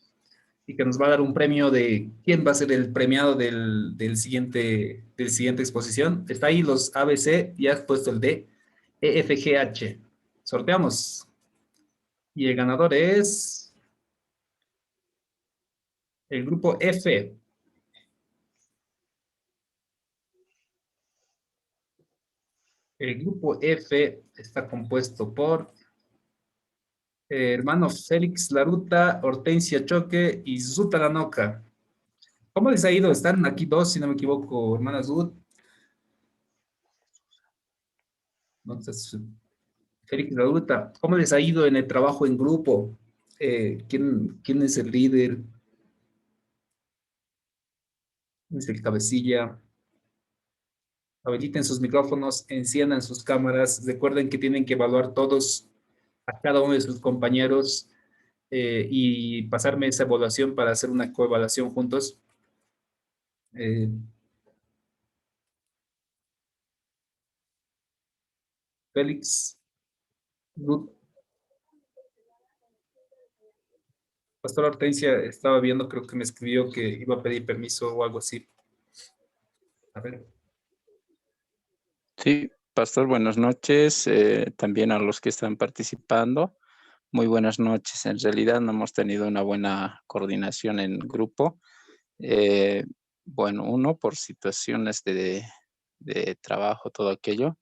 y que nos va a dar un premio de quién va a ser el premiado del siguiente exposición. Está ahí los ABC y has puesto el D, EFGH. Sorteamos. Y el ganador es el grupo F. El grupo F está compuesto por hermanos Félix Laruta, Hortensia Choque y Zuta Lanoca. ¿Cómo les ha ido? Están aquí dos, si no me equivoco, hermanas Zut. Entonces, Félix Laruta, ¿cómo les ha ido en el trabajo en grupo? ¿Quién es el líder? ¿Quién es el cabecilla? Habiliten sus micrófonos, enciendan sus cámaras. Recuerden que tienen que evaluar todos a cada uno de sus compañeros y pasarme esa evaluación para hacer una coevaluación juntos. Eh, Félix, Ruth, Pastor Hortensia, estaba viendo, creo que me escribió que iba a pedir permiso o algo así. A ver. Sí, pastor, buenas noches. También a los que están participando. Muy buenas noches. En realidad no hemos tenido una buena coordinación en grupo. Bueno, uno por situaciones de trabajo, todo aquello.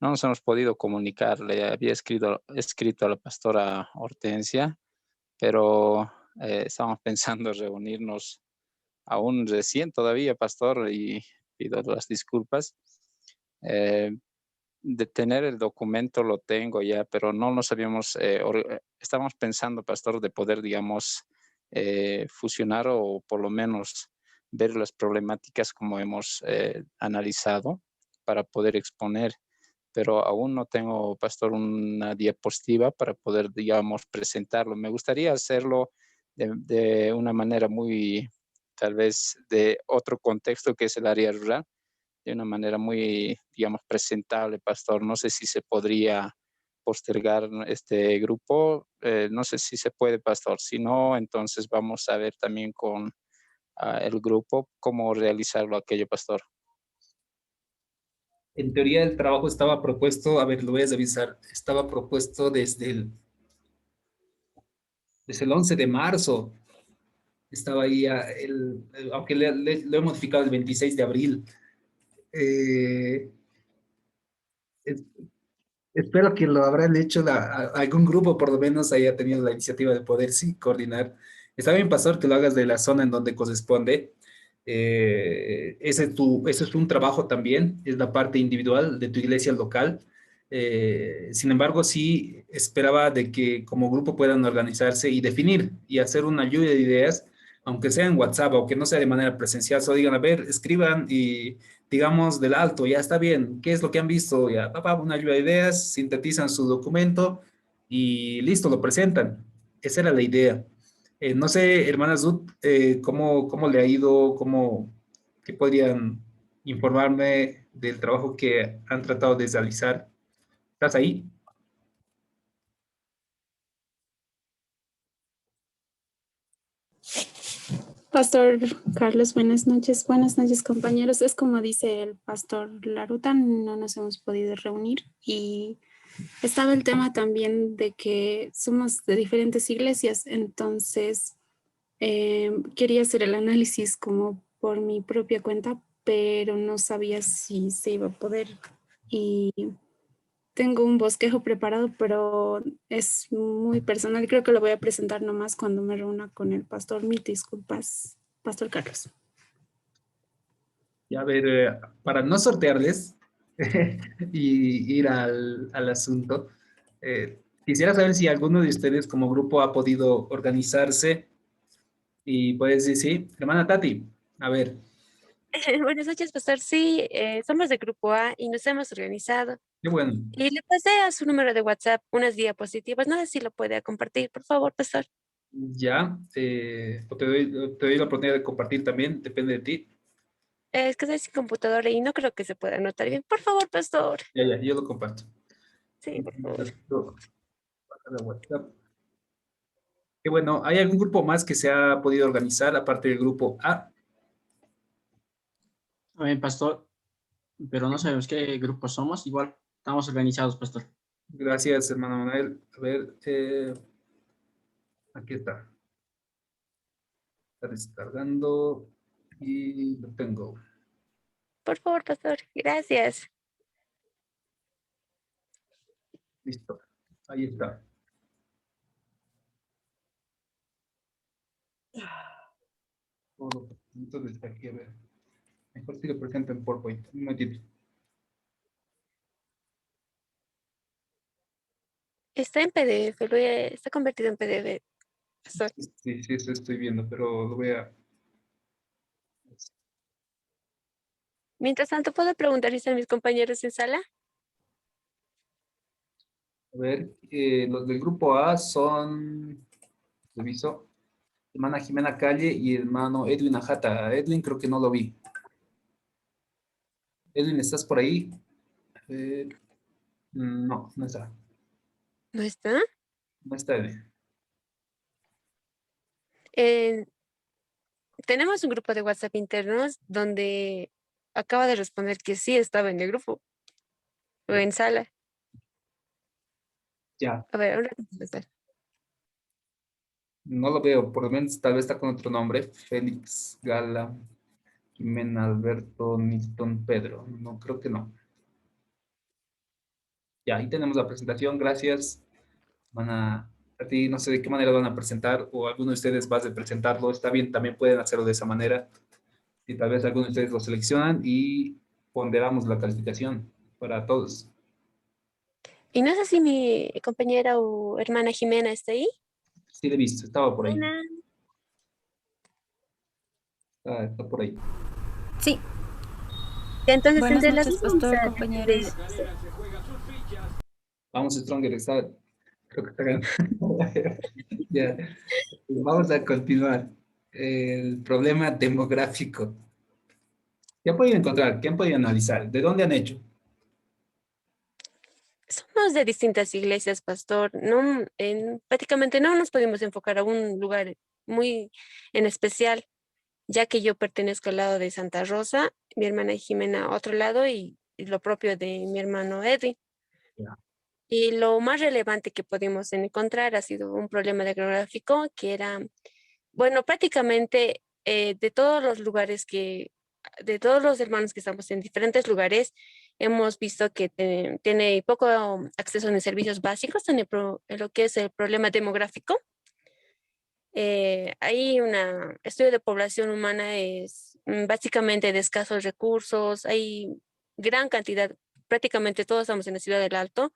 No nos hemos podido comunicar. Le había escrito a la pastora Hortensia, pero estamos pensando reunirnos aún recién todavía, pastor, y pido las disculpas. Eh, de tener el documento lo tengo ya, pero no nos habíamos, estamos pensando, pastor, de poder, digamos, fusionar o por lo menos ver las problemáticas como hemos analizado para poder exponer, pero aún no tengo, pastor, una diapositiva para poder, digamos, presentarlo. Me gustaría hacerlo de una manera muy, tal vez, de otro contexto que es el área rural, de una manera muy, digamos, presentable, pastor. No sé si se podría postergar este grupo. No sé si se puede, pastor. Si no, entonces vamos a ver también con el grupo cómo realizarlo aquello, pastor. En teoría el trabajo estaba propuesto, a ver, lo voy a revisar, estaba propuesto desde el 11 de marzo. Estaba ahí, aunque lo he modificado el 26 de abril. Eh, es- Espero que lo habrán hecho algún grupo, por lo menos haya tenido la iniciativa de poder sí coordinar. Está bien, pastor, que lo hagas de la zona en donde corresponde. Ese es un trabajo también, es la parte individual de tu iglesia local. Sin embargo, sí esperaba de que como grupo puedan organizarse y definir y hacer una lluvia de ideas, aunque sea en WhatsApp, aunque no sea de manera presencial, solo digan, a ver, escriban y digamos, del alto, ya está bien, ¿qué es lo que han visto? Ya, una lluvia de ideas, sintetizan su documento y listo, lo presentan. Esa era la idea. No sé, hermana Zut, ¿cómo le ha ido? ¿Qué podrían informarme del trabajo que han tratado de realizar? ¿Estás ahí? Pastor Carlos, buenas noches. Buenas noches, compañeros. Es como dice el pastor Laruta, no nos hemos podido reunir y estaba el tema también de que somos de diferentes iglesias, entonces quería hacer el análisis como por mi propia cuenta, pero no sabía si se iba a poder y tengo un bosquejo preparado, pero es muy personal. Creo que lo voy a presentar nomás cuando me reúna con el pastor. Mil disculpas, Pastor Carlos. Y a ver, para no sortearles y ir al asunto, quisiera saber si alguno de ustedes como grupo ha podido organizarse y puedes decir, sí, hermana Tati, a ver, Buenas noches, Pastor. Sí, somos de Grupo A y nos hemos organizado. qué bueno. Y le pasé a su número de WhatsApp unas diapositivas. No sé si lo puede compartir, por favor, Pastor. Ya, o te doy la oportunidad de compartir también, depende de ti. Es que estoy sin computadora y no creo que se pueda anotar bien. Por favor, Pastor. Ya, ya, yo lo comparto. Sí, por favor. Bajar a WhatsApp. Qué bueno, ¿hay algún grupo más que se ha podido organizar aparte del grupo A? A ver, pastor, pero no sabemos qué grupo somos. Igual estamos organizados, pastor. Gracias, hermano Manuel. A ver, aquí está. Está descargando y lo tengo. Por favor, Pastor. Gracias. Listo. Ahí está. Todo lo desde aquí, a ver. Mejor si lo presento en PowerPoint. Un momentito. Está en PDF, está convertido en PDF, Pastor. Sí, sí, eso estoy viendo, pero lo voy a... Mientras tanto, ¿puedo preguntar si están mis compañeros en sala? A ver, los del grupo A son, reviso, hermana Jimena Calle y hermano Edwin Ajata. Edwin creo que no lo vi. Edwin, ¿estás por ahí? No, no está. ¿No está? No está Edwin. Eh, tenemos un grupo de WhatsApp internos donde acaba de responder que sí estaba en el grupo o en sala. Ya, A ver, un ratito, pastor. no lo veo, por lo menos tal vez está con otro nombre, Félix Gala, Jimena Alberto, Nilton Pedro. No, creo que no. Ya, ahí tenemos la presentación, gracias. A ti no sé de qué manera van a presentar, o alguno de ustedes va a presentarlo, está bien, también pueden hacerlo de esa manera. Y tal vez alguno de ustedes lo seleccionan y ponderamos la calificación para todos. Y no sé si mi compañera o hermana Jimena está ahí. Sí, le he visto, estaba por ahí. Jimena. Está por ahí. Sí, Entonces, buenas entre las noches, dos vamos pastor, a compañeros. Vamos, Stronger, está, creo que está ganando. Ya. Vamos a continuar. El problema demográfico. ¿Qué han podido encontrar? ¿Qué han podido analizar? ¿De dónde han hecho? Somos de distintas iglesias, pastor. No, prácticamente no nos podemos enfocar a un lugar muy en especial, ya que yo pertenezco al lado de Santa Rosa, mi hermana Jimena a otro lado y lo propio de mi hermano Edwin. Ya. Y lo más relevante que pudimos encontrar ha sido un problema demográfico que era, bueno, prácticamente de todos los lugares de todos los hermanos que estamos en diferentes lugares, hemos visto que tiene poco acceso a servicios básicos en lo que es el problema demográfico. Hay un estudio de población humana es básicamente de escasos recursos, hay gran cantidad, prácticamente todos estamos en la ciudad del Alto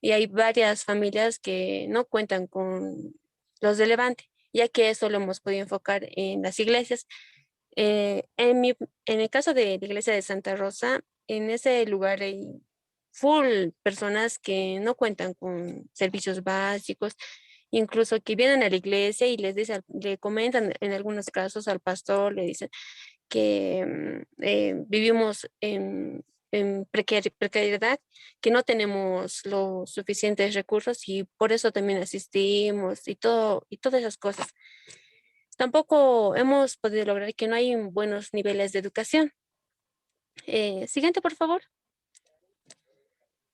y hay varias familias que no cuentan con los de Levante, ya que eso lo hemos podido enfocar en las iglesias. En el caso de la iglesia de Santa Rosa, en ese lugar hay full personas que no cuentan con servicios básicos, incluso que vienen a la iglesia y les dicen, le comentan en algunos casos al pastor, le dicen que vivimos en precariedad, que no tenemos los suficientes recursos y por eso también asistimos y todas esas cosas. Tampoco hemos podido lograr que no hay buenos niveles de educación. Siguiente, por favor.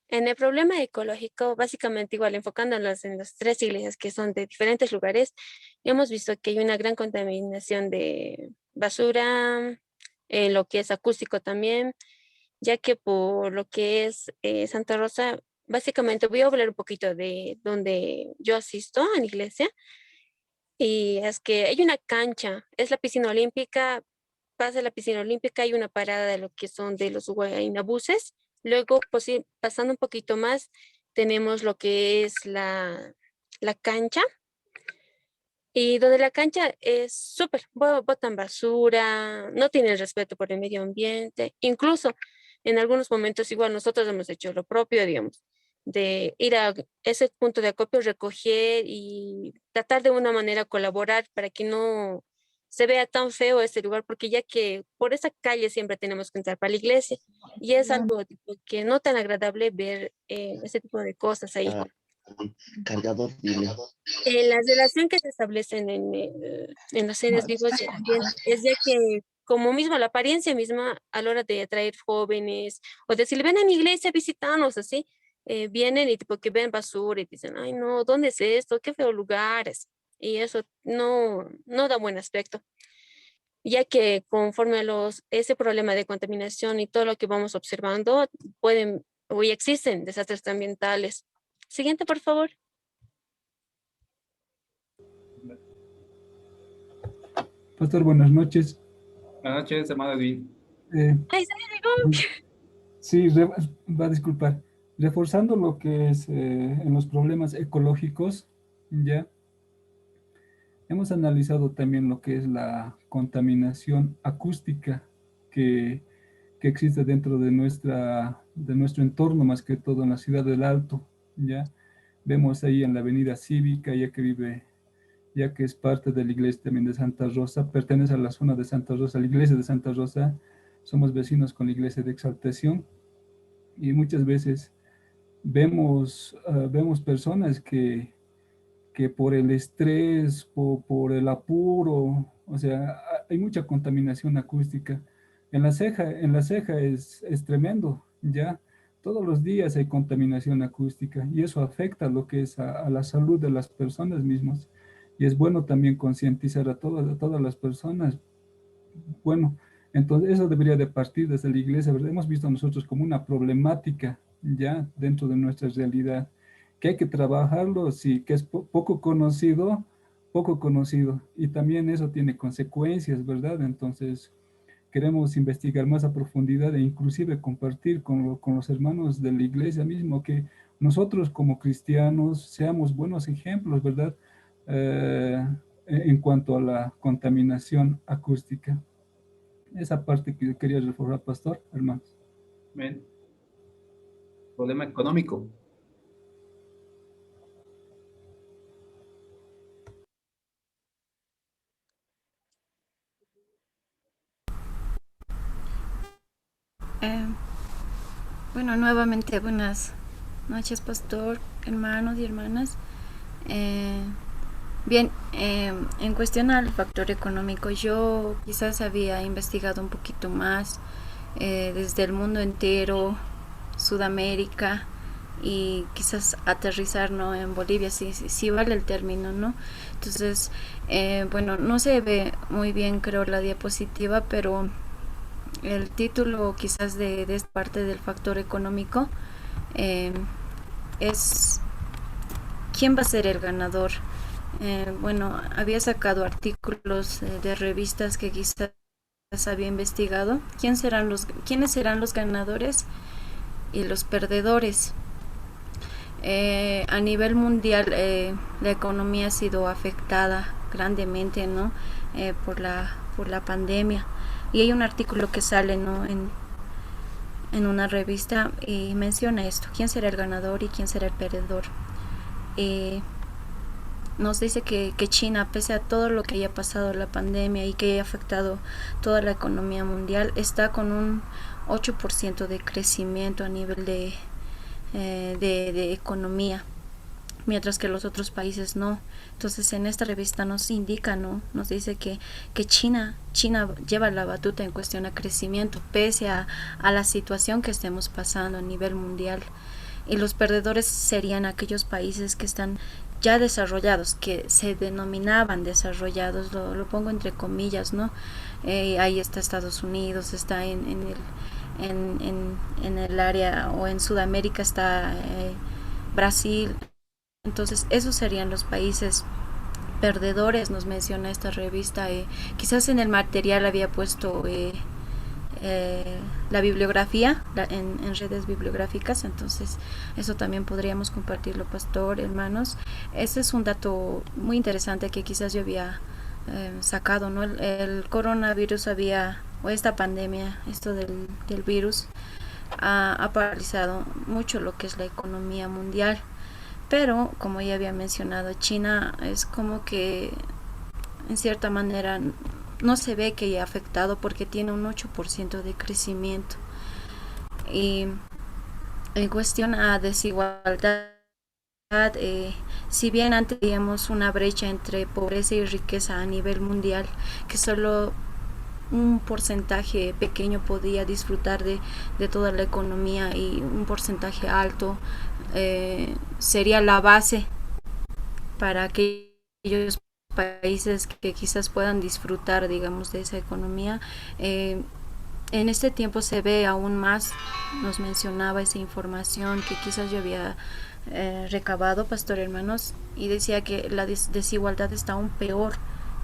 En el problema ecológico, básicamente igual enfocándonos en las tres iglesias que son de diferentes lugares, hemos visto que hay una gran contaminación de basura, lo que es acústico también, ya que por lo que es Santa Rosa, básicamente voy a hablar un poquito de donde yo asisto a la iglesia, y es que hay una cancha, es la piscina olímpica, pasa la piscina olímpica, hay una parada de lo que son de los guaynabuses. Luego, pasando un poquito más, tenemos lo que es la cancha. Y donde la cancha es súper, botan basura, no tienen respeto por el medio ambiente. Incluso en algunos momentos igual nosotros hemos hecho lo propio, digamos, de ir a ese punto de acopio, recoger y tratar de una manera colaborar para que no se vea tan feo este lugar, porque ya que por esa calle siempre tenemos que entrar para la iglesia y es algo tipo, que no tan agradable ver ese tipo de cosas ahí. Cargador, dile. La relación que se establecen en los seres vivos y el ambiente es ya que, como mismo, la apariencia misma a la hora de atraer jóvenes o decirle, ven a mi iglesia, visitanos, así, vienen y tipo que ven basura y dicen, ay no, ¿dónde es esto? Qué feo lugares. Y eso no da buen aspecto, ya que conforme a ese problema de contaminación y todo lo que vamos observando, pueden, hoy existen desastres ambientales. Siguiente, por favor. Pastor, buenas noches. Buenas noches, hermano Edwin. Ay, se me llegó. Sí, va a disculpar. Reforzando lo que es en los problemas ecológicos, ya hemos analizado también lo que es la contaminación acústica que existe dentro de nuestro entorno, más que todo en la ciudad del Alto, ya. Vemos ahí en la avenida Cívica, ya que es parte de la iglesia también de Santa Rosa, pertenece a la zona de Santa Rosa, la iglesia de Santa Rosa, somos vecinos con la iglesia de Exaltación, y muchas veces vemos personas que que por el estrés, por el apuro, o sea, hay mucha contaminación acústica. En la ceja es tremendo, ¿ya? Todos los días hay contaminación acústica y eso afecta lo que es a la salud de las personas mismas. Y es bueno también concientizar a todas las personas. Bueno, entonces eso debería de partir desde la iglesia, ¿verdad? Hemos visto nosotros como una problemática ya dentro de nuestra realidad, que hay que trabajarlo, sí, que es poco conocido, y también eso tiene consecuencias, ¿verdad? Entonces, queremos investigar más a profundidad e inclusive compartir con los hermanos de la iglesia mismo, que nosotros como cristianos seamos buenos ejemplos, ¿verdad? En cuanto a la contaminación acústica. Esa parte que quería reforzar, pastor, hermanos. Bien. Problema económico. Bueno, nuevamente buenas noches, pastor, hermanos y hermanas. Bien, en cuestión al factor económico, yo quizás había investigado un poquito más desde el mundo entero, Sudamérica, y quizás aterrizar, ¿no?, en Bolivia, sí vale el término, ¿no? Entonces, bueno, no se ve muy bien, creo, la diapositiva, pero el título quizás de esta parte del factor económico es ¿quién va a ser el ganador? Bueno, había sacado artículos de revistas que quizás había investigado. ¿Quiénes serán los ganadores y los perdedores? A nivel mundial, la economía ha sido afectada grandemente, ¿no? Por la pandemia. Y hay un artículo que sale, ¿no?, en una revista y menciona esto: ¿quién será el ganador y quién será el perdedor? Nos dice que China, pese a todo lo que haya pasado la pandemia y que haya afectado toda la economía mundial, está con un 8% de crecimiento a nivel de economía, mientras que los otros países no. Entonces, en esta revista nos indica, ¿no?, nos dice que China lleva la batuta en cuestión a crecimiento, pese a la situación que estemos pasando a nivel mundial. Y los perdedores serían aquellos países que están ya desarrollados, que se denominaban desarrollados, lo pongo entre comillas, ¿no? Ahí está Estados Unidos, está en el área, o en Sudamérica está Brasil. Entonces, esos serían los países perdedores, nos menciona esta revista. Quizás en el material había puesto la bibliografía en redes bibliográficas, entonces eso también podríamos compartirlo, pastor, hermanos. Ese es un dato muy interesante que quizás yo había sacado, ¿no? El coronavirus o esta pandemia, esto del virus, ha paralizado mucho lo que es la economía mundial. Pero, como ya había mencionado, China es como que, en cierta manera, no se ve que haya afectado porque tiene un 8% de crecimiento. Y en cuestión a desigualdad, si bien antes teníamos una brecha entre pobreza y riqueza a nivel mundial, que solo un porcentaje pequeño podía disfrutar de toda la economía, y un porcentaje alto sería la base para aquellos países que quizás puedan disfrutar, digamos, de esa economía. En este tiempo se ve aún más, nos mencionaba esa información que quizás yo había recabado, pastor, hermanos, y decía que la desigualdad está aún peor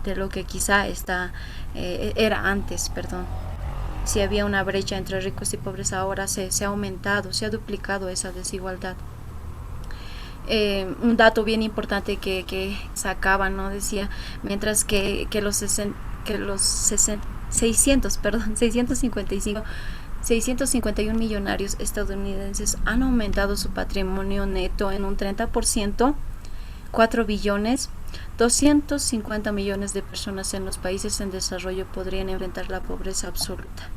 de lo que quizá era antes, perdón. Si había una brecha entre ricos y pobres, ahora se ha aumentado, se ha duplicado esa desigualdad. Un dato bien importante que sacaba, ¿no? Decía, mientras que los 651 millonarios estadounidenses han aumentado su patrimonio neto en un 30%, 4 billones, 250 millones de personas en los países en desarrollo podrían enfrentar la pobreza absoluta.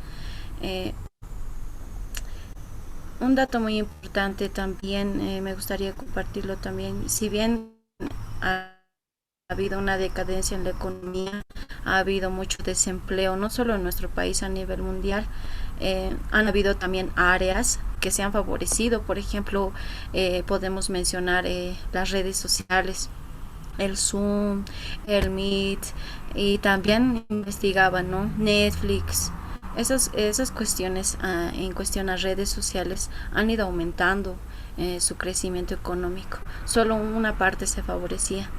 Un dato muy importante también, me gustaría compartirlo también. Si bien ha habido una decadencia en la economía, ha habido mucho desempleo, no solo en nuestro país, a nivel mundial. Han habido también áreas que se han favorecido, por ejemplo, podemos mencionar las redes sociales, el Zoom, el Meet, y también investigaban, ¿no? Netflix. Esas cuestiones en cuestión a redes sociales han ido aumentando su crecimiento económico. Solo una parte se favorecía.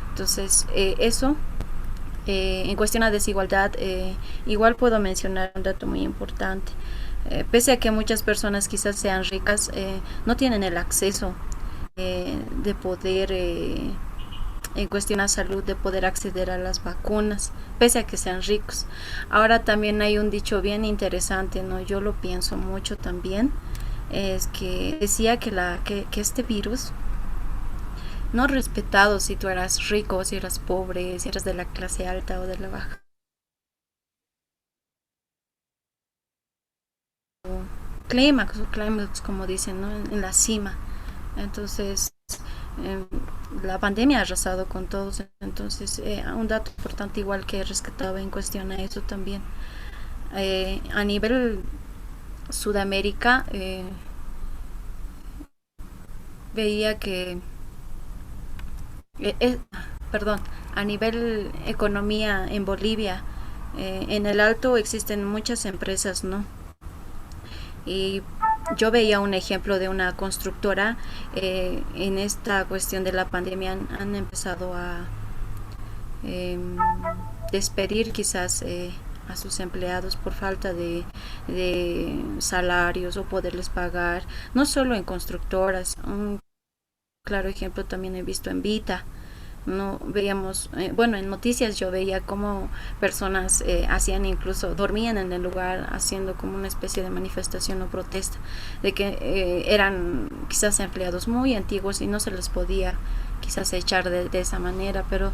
Entonces, eso, en cuestión a desigualdad, igual puedo mencionar un dato muy importante. Pese a que muchas personas quizás sean ricas, no tienen el acceso de poder, en cuestión a salud, de poder acceder a las vacunas, pese a que sean ricos. Ahora también hay un dicho bien interesante, ¿no? Yo lo pienso mucho también, es que decía que este virus no respetado si tú eras rico, si eras pobre, si eras de la clase alta o de la baja. Clímax, como dicen, ¿no? En la cima. Entonces, la pandemia ha arrasado con todos. Entonces, un dato importante igual que rescataba en cuestión a eso también. A nivel Sudamérica, veía que a nivel economía en Bolivia, en el Alto existen muchas empresas, ¿no? Y yo veía un ejemplo de una constructora. En esta cuestión de la pandemia han empezado a despedir quizás a sus empleados por falta de salarios o poderles pagar, no solo en constructoras. Un claro ejemplo también he visto en Vita. No veíamos, bueno, en noticias yo veía cómo personas hacían, incluso dormían en el lugar, haciendo como una especie de manifestación o protesta de que eran quizás empleados muy antiguos y no se les podía quizás echar de esa manera, pero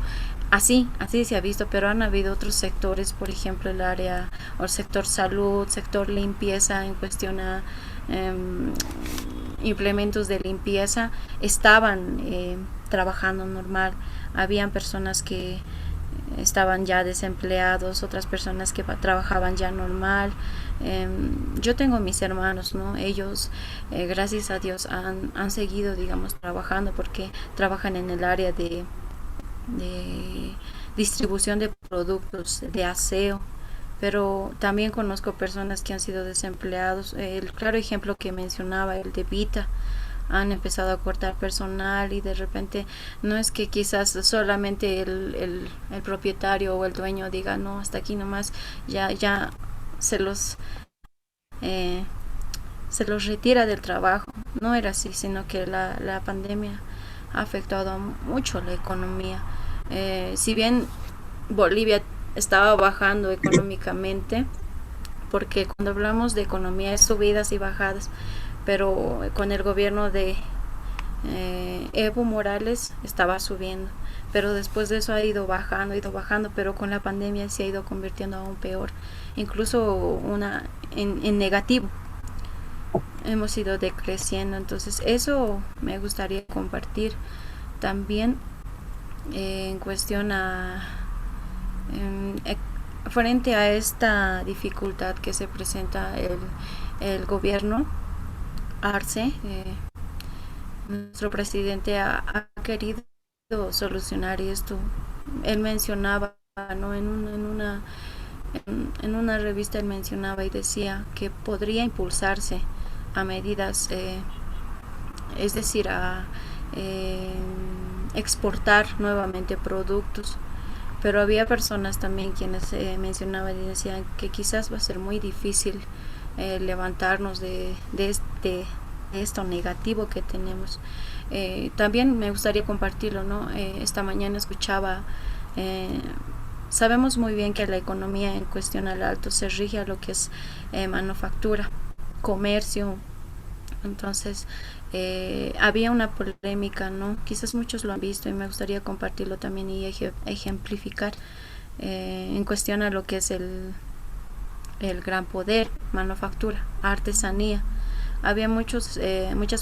así se ha visto. Pero han habido otros sectores, por ejemplo el área o el sector salud, sector limpieza, en cuestión a implementos de limpieza, estaban trabajando normal. Habían personas que estaban ya desempleados, otras personas que trabajaban ya normal. Yo tengo mis hermanos, ¿no? Ellos, gracias a Dios, han seguido, digamos, trabajando, porque trabajan en el área de distribución de productos, de aseo. Pero también conozco personas que han sido desempleados. El claro ejemplo que mencionaba, el de Vita, han empezado a cortar personal y de repente no es que quizás solamente el propietario o el dueño diga no, hasta aquí nomás, ya se los retira del trabajo. No era así, sino que la pandemia ha afectado mucho la economía. Si bien Bolivia estaba bajando económicamente, porque cuando hablamos de economía es subidas y bajadas, pero con el gobierno de Evo Morales estaba subiendo, pero después de eso ha ido bajando, pero con la pandemia se ha ido convirtiendo aún peor, incluso en negativo. Hemos ido decreciendo. Entonces eso me gustaría compartir también en cuestión frente a esta dificultad que se presenta el gobierno Arce. Nuestro presidente ha querido solucionar esto. Él mencionaba, ¿no? en una revista él mencionaba y decía que podría impulsarse a medidas, es decir, a exportar nuevamente productos. Pero había personas también quienes mencionaban y decían que quizás va a ser muy difícil levantarnos de esto negativo que tenemos. También me gustaría compartirlo, ¿no? Esta mañana escuchaba, sabemos muy bien que la economía en cuestión al Alto se rige a lo que es manufactura, comercio. Entonces había una polémica, ¿no? Quizás muchos lo han visto y me gustaría compartirlo también y ejemplificar en cuestión a lo que es el gran poder, manufactura, artesanía. Había muchas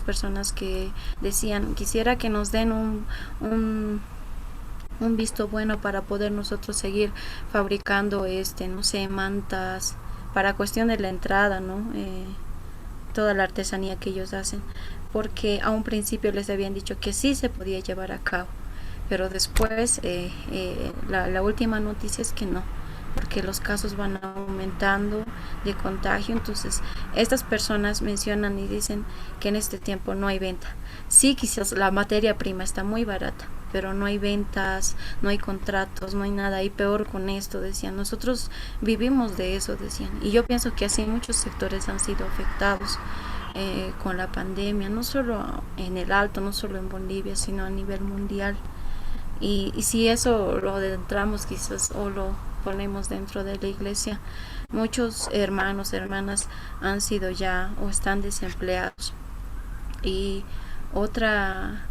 personas que decían, quisiera que nos den un visto bueno para poder nosotros seguir fabricando, no sé, mantas, para cuestión de la entrada, ¿no? Toda la artesanía que ellos hacen, porque a un principio les habían dicho que sí se podía llevar a cabo, pero después la última noticia es que no, porque los casos van aumentando de contagio. Entonces estas personas mencionan y dicen que en este tiempo no hay venta. Sí, quizás la materia prima está muy barata, pero no hay ventas, no hay contratos, no hay nada. Y peor con esto, decían, nosotros vivimos de eso, decían. Y yo pienso que así muchos sectores han sido afectados con la pandemia, no solo en el Alto, no solo en Bolivia, sino a nivel mundial. Y si eso lo adentramos quizás o lo ponemos dentro de la iglesia, muchos hermanos, hermanas han sido ya o están desempleados. Y otra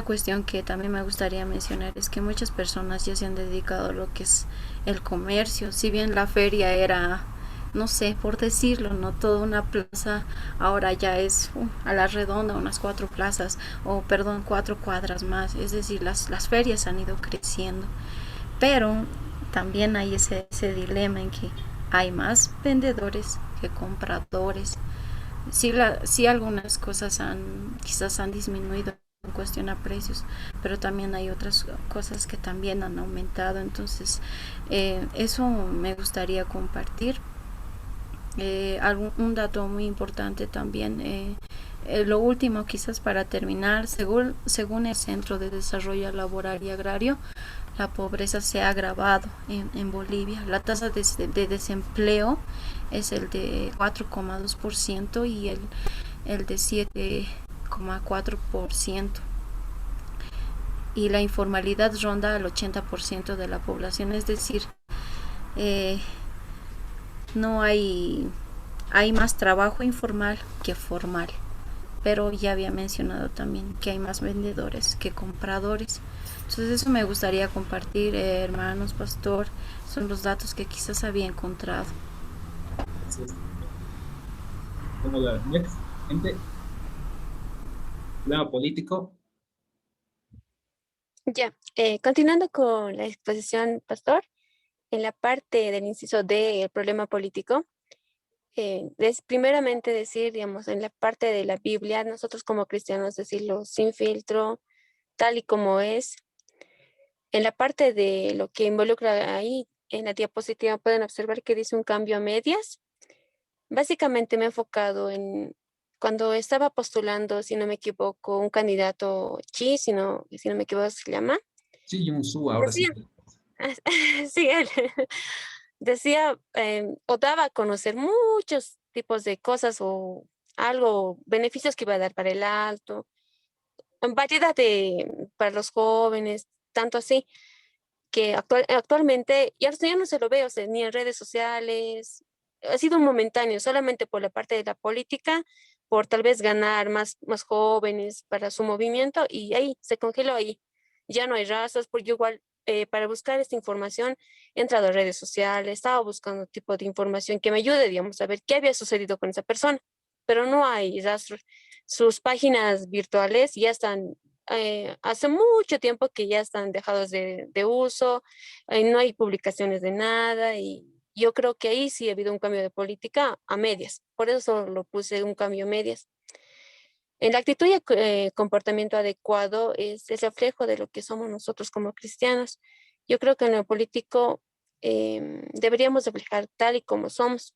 cuestión que también me gustaría mencionar es que muchas personas ya se han dedicado a lo que es el comercio. Si bien la feria era, no sé, por decirlo, no toda una plaza, ahora ya es a la redonda unas 4 plazas, o perdón, 4 cuadras más. Es decir, las ferias han ido creciendo, pero también hay ese dilema en que hay más vendedores que compradores. Sí, algunas cosas quizás han disminuido en cuestión a precios, pero también hay otras cosas que también han aumentado. Entonces eso me gustaría compartir. Un dato muy importante también, lo último quizás para terminar, según el Centro de Desarrollo Laboral y Agrario, la pobreza se ha agravado en Bolivia. La tasa de desempleo es el de 4,2% y el de 7,4%. Y la informalidad ronda al 80% de la población, es decir, no hay más trabajo informal que formal. Pero ya había mencionado también que hay más vendedores que compradores. Entonces eso me gustaría compartir, hermanos, pastor. Son los datos que quizás había encontrado. Como la gente, lado político. Ya, continuando con la exposición, pastor, en la parte del inciso D, el problema político, primeramente decir, digamos, en la parte de la Biblia, nosotros como cristianos decirlo sin filtro, tal y como es. En la parte de lo que involucra ahí, en la diapositiva pueden observar que dice un cambio a medias. Básicamente me he enfocado en cuando estaba postulando, si no me equivoco, un candidato Chi, si no me equivoco se llama. Sí, Yunsu, ahora sí. Sí, él decía o daba a conocer muchos tipos de cosas o algo, beneficios que iba a dar para el Alto, variedad para los jóvenes, tanto así que actualmente ya no se lo veo, o sea, ni en redes sociales. Ha sido un momentáneo, solamente por la parte de la política, por tal vez ganar más jóvenes para su movimiento, y ahí se congeló ahí. Ya no hay rastros, porque igual para buscar esta información he entrado a redes sociales, estaba buscando tipo de información que me ayude, digamos, a ver qué había sucedido con esa persona, pero no hay rastros. Sus páginas virtuales ya están hace mucho tiempo que ya están dejados de uso, no hay publicaciones de nada, y yo creo que ahí sí ha habido un cambio de política a medias, por eso lo puse un cambio a medias. En la actitud y comportamiento adecuado es el reflejo de lo que somos nosotros como cristianos. Yo creo que en lo político deberíamos reflejar tal y como somos.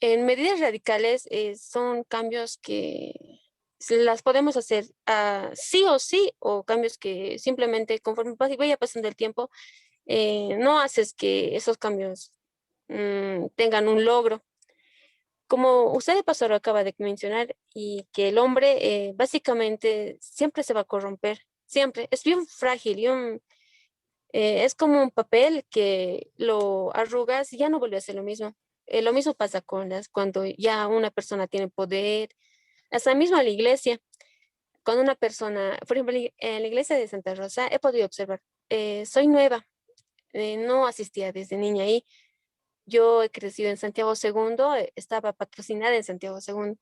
En medidas radicales son cambios que las podemos hacer sí o sí, o cambios que simplemente conforme vaya pasando el tiempo, no haces que esos cambios tengan un logro. Como usted, el pastor, acaba de mencionar, y que el hombre básicamente siempre se va a corromper, siempre. Es bien frágil y es como un papel que lo arrugas y ya no vuelve a ser lo mismo. Lo mismo pasa cuando ya una persona tiene poder, hasta mismo la iglesia. Cuando una persona, por ejemplo, en la iglesia de Santa Rosa, he podido observar, soy nueva, no asistía desde niña ahí. Yo he crecido en Santiago II, estaba patrocinada en Santiago II,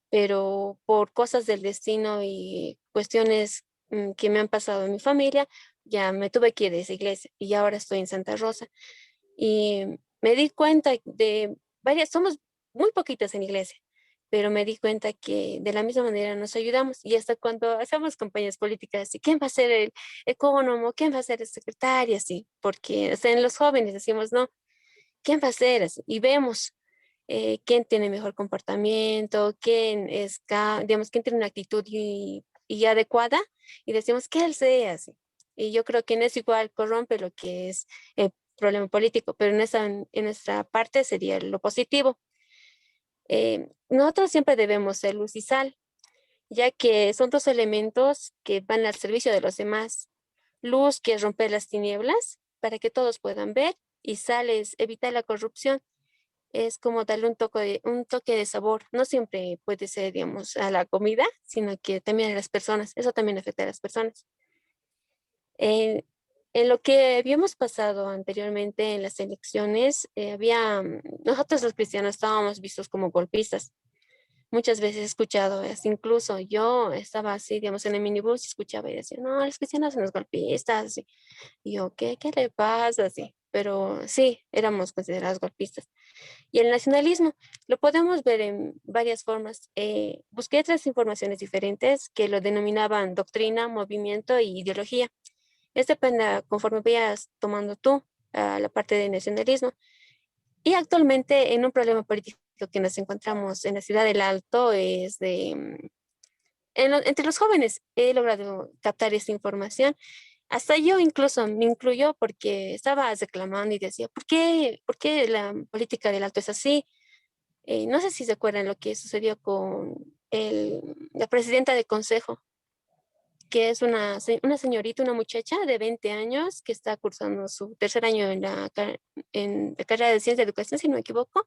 pero por cosas del destino y cuestiones que me han pasado en mi familia, ya me tuve que ir de esa iglesia y ahora estoy en Santa Rosa. Y me di cuenta de varias, somos muy poquitas en la iglesia, pero me di cuenta que de la misma manera nos ayudamos y hasta cuando hacemos campañas políticas, así, ¿quién va a ser el ecónomo? ¿Quién va a ser el secretario? Así, porque o sea, en los jóvenes decimos, no, ¿quién va a ser? Así, y vemos quién tiene mejor comportamiento, quién es, digamos, quién tiene una actitud y adecuada y decimos que él sea así. Y yo creo que en eso igual corrompe lo que es el problema político, pero en nuestra parte sería lo positivo. Nosotros siempre debemos ser luz y sal, ya que son dos elementos que van al servicio de los demás. Luz, que es romper las tinieblas para que todos puedan ver, y sal es evitar la corrupción. Es como darle un toque de sabor. No siempre puede ser, digamos, a la comida, sino que también a las personas. Eso también afecta a las personas. En lo que habíamos pasado anteriormente en las elecciones, nosotros los cristianos estábamos vistos como golpistas. Muchas veces he escuchado eso, incluso yo estaba así, digamos, en el minibús y escuchaba y decía, no, los cristianos son los golpistas. Así. Y yo, ¿qué le pasa? Así. Pero sí, éramos considerados golpistas. Y el nacionalismo lo podemos ver en varias formas. Busqué otras informaciones diferentes que lo denominaban doctrina, movimiento y ideología. Depende conforme vayas tomando tú la parte de nacionalismo. Y actualmente en un problema político que nos encontramos en la ciudad del Alto es entre los jóvenes he logrado captar esta información. Hasta yo incluso me incluyo porque estaba reclamando y decía, ¿por qué la política del Alto es así? No sé si se acuerdan lo que sucedió con la presidenta del consejo, que es una señorita, una muchacha de 20 años que está cursando su tercer año en la carrera de Ciencia de Educación, si no me equivoco,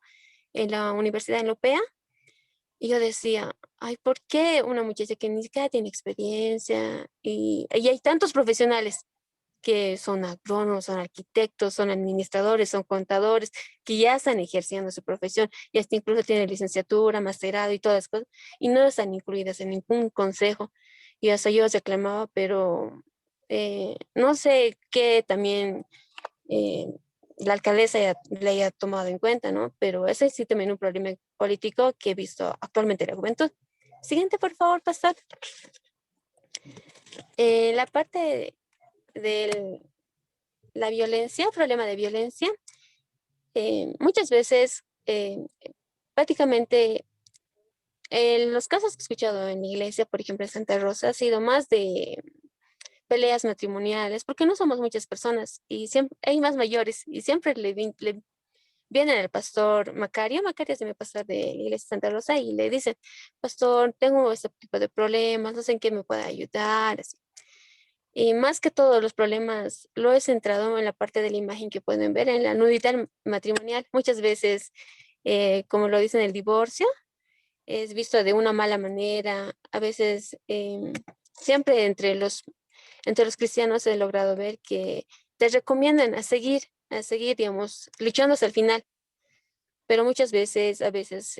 en la Universidad Europea. Y yo decía, ay, ¿por qué una muchacha que ni siquiera tiene experiencia? Y hay tantos profesionales que son agrónomos, son arquitectos, son administradores, son contadores, que ya están ejerciendo su profesión y hasta incluso tienen licenciatura, masterado y todas las cosas, y no están incluidas en ningún consejo. Y hasta yo reclamaba, pero no sé qué también eh, la alcaldesa le haya tomado en cuenta, ¿no? Pero ese sí también un problema político que he visto actualmente en la juventud. Siguiente, por favor, pastor. La parte de la violencia, problema de violencia, muchas veces, prácticamente, en los casos que he escuchado en la iglesia, por ejemplo, en Santa Rosa, ha sido más de peleas matrimoniales, porque no somos muchas personas y siempre hay más mayores y siempre le viene el pastor Macario es mi pastor de la iglesia de Santa Rosa y le dice, pastor, tengo este tipo de problemas, no sé en qué me puede ayudar, así. Y más que todos los problemas, lo he centrado en la parte de la imagen que pueden ver, en la nudidad matrimonial. Muchas veces, como lo dicen, el divorcio es visto de una mala manera. A veces, siempre entre los cristianos he logrado ver que te recomiendan a seguir, digamos, luchando hasta el final. Pero muchas veces, a veces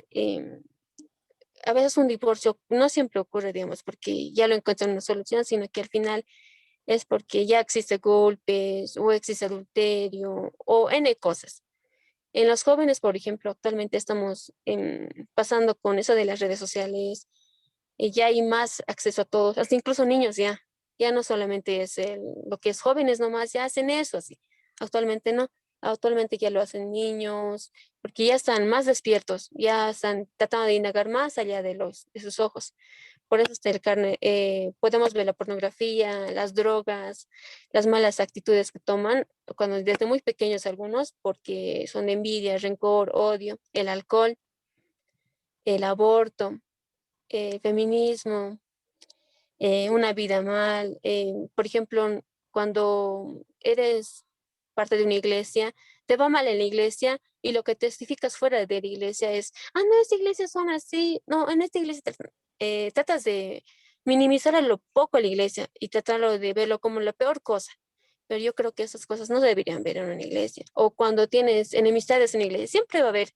un divorcio no siempre ocurre, digamos, porque ya lo encuentran una solución, sino que al final es porque ya existe golpes o existe adulterio o N cosas. En los jóvenes, por ejemplo, actualmente estamos pasando con eso de las redes sociales, y ya hay más acceso a todos, hasta incluso niños ya no solamente es lo que es jóvenes nomás, ya hacen eso así. Actualmente no, actualmente ya lo hacen niños, porque ya están más despiertos, ya están tratando de indagar más allá de sus ojos. Por eso está el carne, podemos ver la pornografía, las drogas, las malas actitudes que toman cuando desde muy pequeños algunos, porque son de envidia, rencor, odio, el alcohol, el aborto, el feminismo, una vida mal. Por ejemplo, cuando eres parte de una iglesia, te va mal en la iglesia y lo que testificas fuera de la iglesia es, no, esta iglesia son así, no, en esta iglesia tratas de minimizar a lo poco a la iglesia y tratarlo de verlo como la peor cosa. Pero yo creo que esas cosas no se deberían ver en una iglesia. O cuando tienes enemistades en la iglesia, siempre va a haber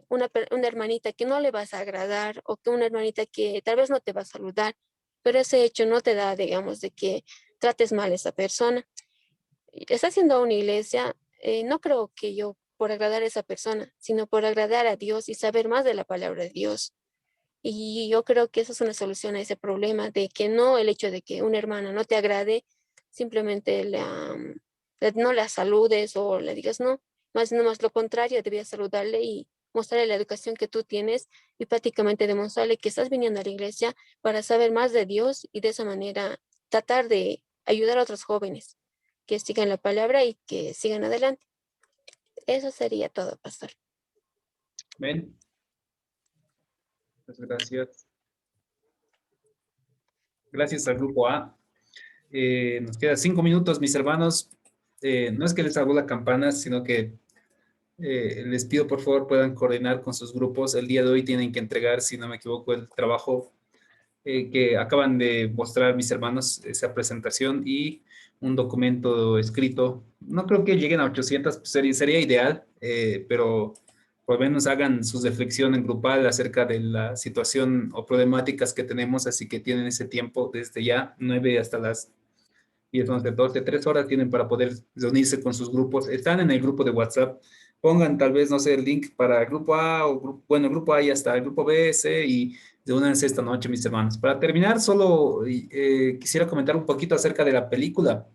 una hermanita que no le vas a agradar o que una hermanita que tal vez no te va a saludar. pero ese hecho no te da, digamos, de que trates mal a esa persona. Estás haciendo una iglesia, no creo que yo por agradar a esa persona, sino por agradar a Dios y saber más de la palabra de Dios. Y yo creo que esa es una solución a ese problema, de que no el hecho de que una hermana no te agrade, simplemente no la saludes o le digas no, más lo contrario, debías saludarle y mostrarle la educación que tú tienes y prácticamente demostrarle que estás viniendo a la iglesia para saber más de Dios y de esa manera tratar de ayudar a otros jóvenes que sigan la palabra y que sigan adelante. Eso sería todo, pastor. Amén. Muchas gracias. Gracias al grupo A. Nos quedan 5 minutos, mis hermanos. No es que les hago la campana, sino que les pido por favor puedan coordinar con sus grupos. El día de hoy tienen que entregar, si no me equivoco, el trabajo que acaban de mostrar mis hermanos, esa presentación y un documento escrito. No creo que lleguen a 800, sería ideal, pero por lo menos hagan su reflexión en grupal acerca de la situación o problemáticas que tenemos, así que tienen ese tiempo desde ya, 9 hasta las 10, 11, 12, 3 horas tienen para poder reunirse con sus grupos. Están en el grupo de WhatsApp. Pongan tal vez, no sé, el link para el grupo A o el grupo A y hasta el grupo B, C y reúnanse esta noche, mis hermanos. Para terminar, solo quisiera comentar un poquito acerca de la película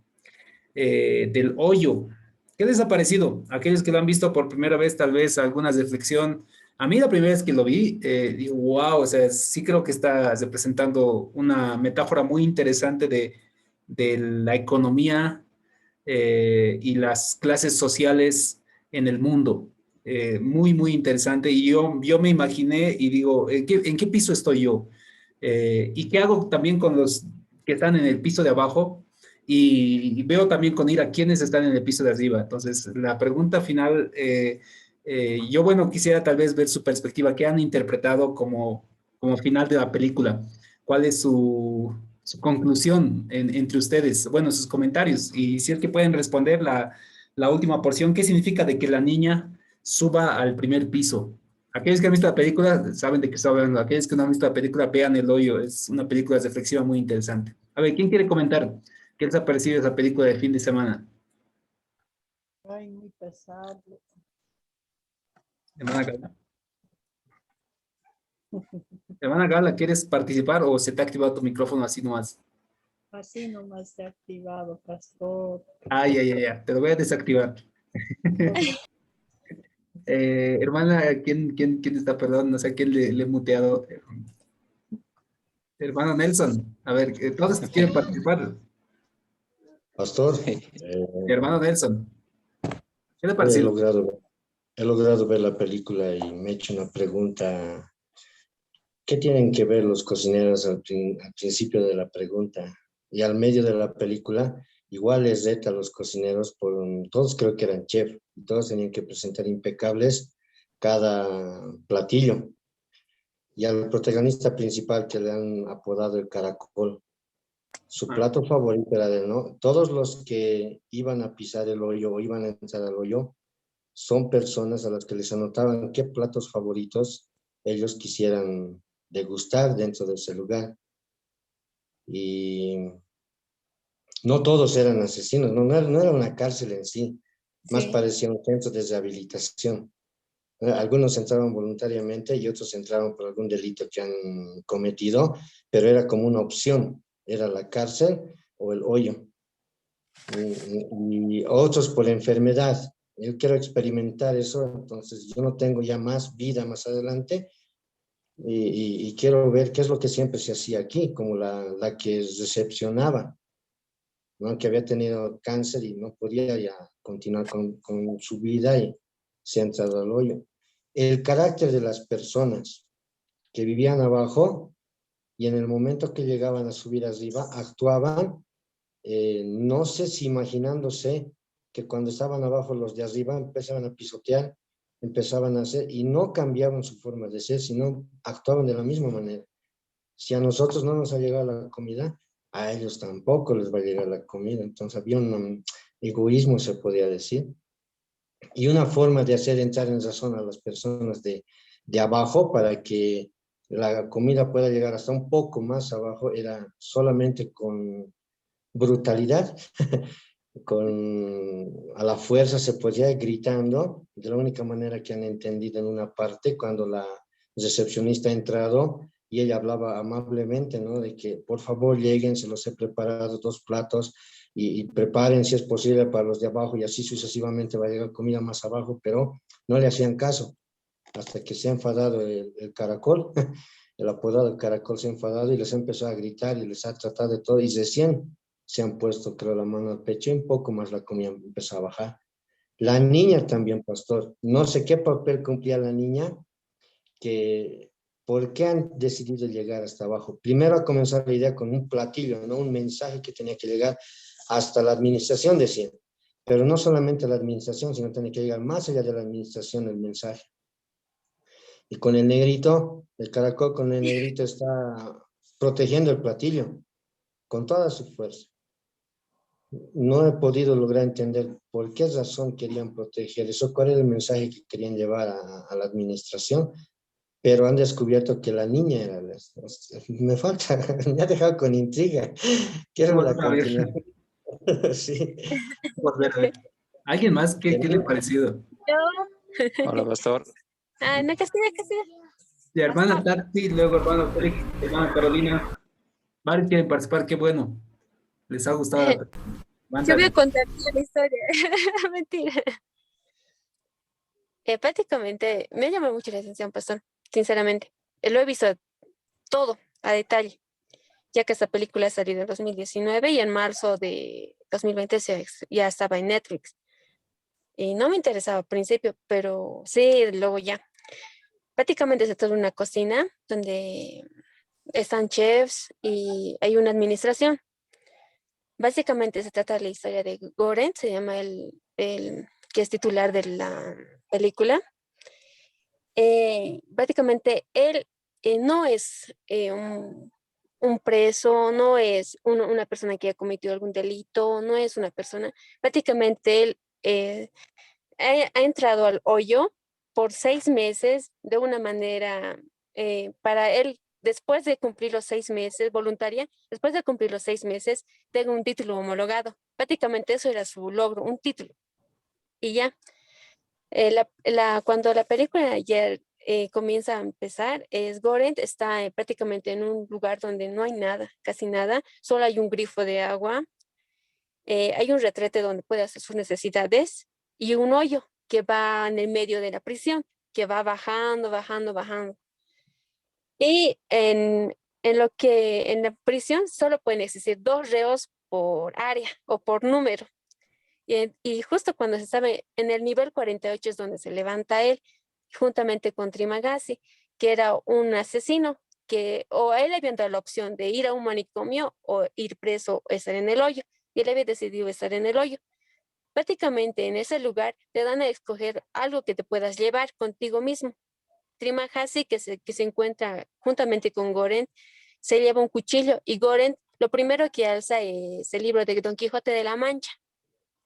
del Hoyo. ¿Qué les ha parecido? Aquellos que lo han visto por primera vez, tal vez alguna reflexión. A mí la primera vez que lo vi, digo, wow, o sea, sí creo que está representando una metáfora muy interesante de la economía y las clases sociales en el mundo. Muy, muy interesante. Y yo me imaginé y digo, ¿en qué piso estoy yo? ¿Y qué hago también con los que están en el piso de abajo? Y veo también con ira quiénes están en el piso de arriba. Entonces, la pregunta final, yo, bueno, quisiera tal vez ver su perspectiva, qué han interpretado como final de la película. ¿Cuál es su conclusión entre ustedes? Bueno, sus comentarios. Y si es que pueden responder la última porción, ¿qué significa de que la niña suba al primer piso? Aquellos que han visto la película saben de qué estoy hablando. Aquellos que no han visto la película, vean El Hoyo. Es una película reflexiva muy interesante. A ver, ¿quién quiere comentar? ¿Qué les ha parecido esa película de fin de semana? Ay, muy pesado. Hermana Gala. Hermana Gala, ¿quieres participar o se te ha activado tu micrófono así nomás? Así nomás se ha activado, pastor. Ay, te lo voy a desactivar. Hermana, ¿quién está? Perdón, no sé a quién le he muteado. Hermano Nelson, a ver, todos quieren participar. Pastor, Hermano Nelson, ¿qué le he pareció? logrado ver la película y me he hecho una pregunta. ¿Qué tienen que ver los cocineros al principio de la pregunta? Y al medio de la película, igual les reta a los cocineros, todos creo que eran chef, y todos tenían que presentar impecables cada platillo. Y al protagonista principal, que le han apodado el caracol, su plato favorito era de no. Todos los que iban a pisar el hoyo o iban a entrar al hoyo son personas a las que les anotaban qué platos favoritos ellos quisieran degustar dentro de ese lugar. Y no todos eran asesinos, no era una cárcel en sí, más parecía un centro de rehabilitación. Algunos entraban voluntariamente y otros entraban por algún delito que han cometido, pero era como una opción, era la cárcel o el hoyo. Y otros por enfermedad. Yo quiero experimentar eso, entonces yo no tengo ya más vida más adelante y quiero ver qué es lo que siempre se hacía aquí, como la que recepcionaba, ¿no? Que había tenido cáncer y no podía ya continuar con su vida y se ha entrado al hoyo. El carácter de las personas que vivían abajo y en el momento que llegaban a subir arriba actuaban, no sé si imaginándose que cuando estaban abajo los de arriba empezaban a pisotear, empezaban a hacer y no cambiaban su forma de ser, sino actuaban de la misma manera. Si a nosotros no nos ha llegado la comida, a ellos tampoco les va a llegar la comida. Entonces había un egoísmo, se podía decir. Y una forma de hacer entrar en razón a las personas de abajo para que la comida pueda llegar hasta un poco más abajo, era solamente con brutalidad, a la fuerza se podía ir gritando, de la única manera que han entendido en una parte, cuando la recepcionista ha entrado y ella hablaba amablemente, ¿no? De que por favor lleguen, se los he preparado 2 platos y preparen si es posible para los de abajo y así sucesivamente va a llegar comida más abajo, pero no le hacían caso hasta que se ha enfadado el caracol, el apodado del caracol se ha enfadado y les empezó a gritar y les ha tratado de todo y recién se han puesto, creo, la mano al pecho y un poco más la comida empezó a bajar. La niña también, pastor, no sé qué papel cumplía la niña, que ¿por qué han decidido llegar hasta abajo? Primero a comenzar la idea con un platillo, ¿no? Un mensaje que tenía que llegar hasta la administración, decían. Pero no solamente la administración, sino tenía que llegar más allá de la administración el mensaje. Y con el negrito, el caracol con el negrito está protegiendo el platillo con toda su fuerza. No he podido lograr entender por qué razón querían proteger eso, cuál era el mensaje que querían llevar a la administración, pero han descubierto que la niña era me falta, me ha dejado con intriga. Quiero la continuación. Sí. A ver. ¿Alguien más? ¿Qué le ha parecido? Yo. Hola, pastor. No, Castilla. Sí, hermana Tati, luego hermano Félix, hermana Carolina. Varios quieren participar, qué bueno. ¿Les ha gustado la Yo voy a contar la historia. Mentira. Prácticamente me llama mucho la atención, pastor, sinceramente. Lo he visto todo a detalle, ya que esta película ha salido en 2019 y en marzo de 2020 ya estaba en Netflix. Y no me interesaba al principio, pero sí, luego ya. Prácticamente se trata de una cocina donde están chefs y hay una administración. Básicamente se trata de la historia de Goren, se llama el que es titular de la película. Básicamente él no es un preso, no es una persona que ha cometido algún delito, no es una persona, prácticamente él ha entrado al hoyo por 6 meses de una manera para él, después de cumplir los 6 meses, voluntaria, después de cumplir los 6 meses, tengo un título homologado. Prácticamente eso era su logro, un título. Y ya, cuando la película ya comienza a empezar, Gorent está prácticamente en un lugar donde no hay nada, casi nada, solo hay un grifo de agua, hay un retrete donde puede hacer sus necesidades y un hoyo que va en el medio de la prisión, que va bajando. Y en la prisión solo pueden existir 2 reos por área o por número. Y justo cuando se sabe, en el nivel 48 es donde se levanta él, juntamente con Trimagasi, que era un asesino, que o a él le habían dado la opción de ir a un manicomio o ir preso o estar en el hoyo, y él había decidido estar en el hoyo. Prácticamente en ese lugar te dan a escoger algo que te puedas llevar contigo mismo. Trimagasi, que se encuentra juntamente con Gorent, se lleva un cuchillo y Gorent lo primero que alza es el libro de Don Quijote de la Mancha.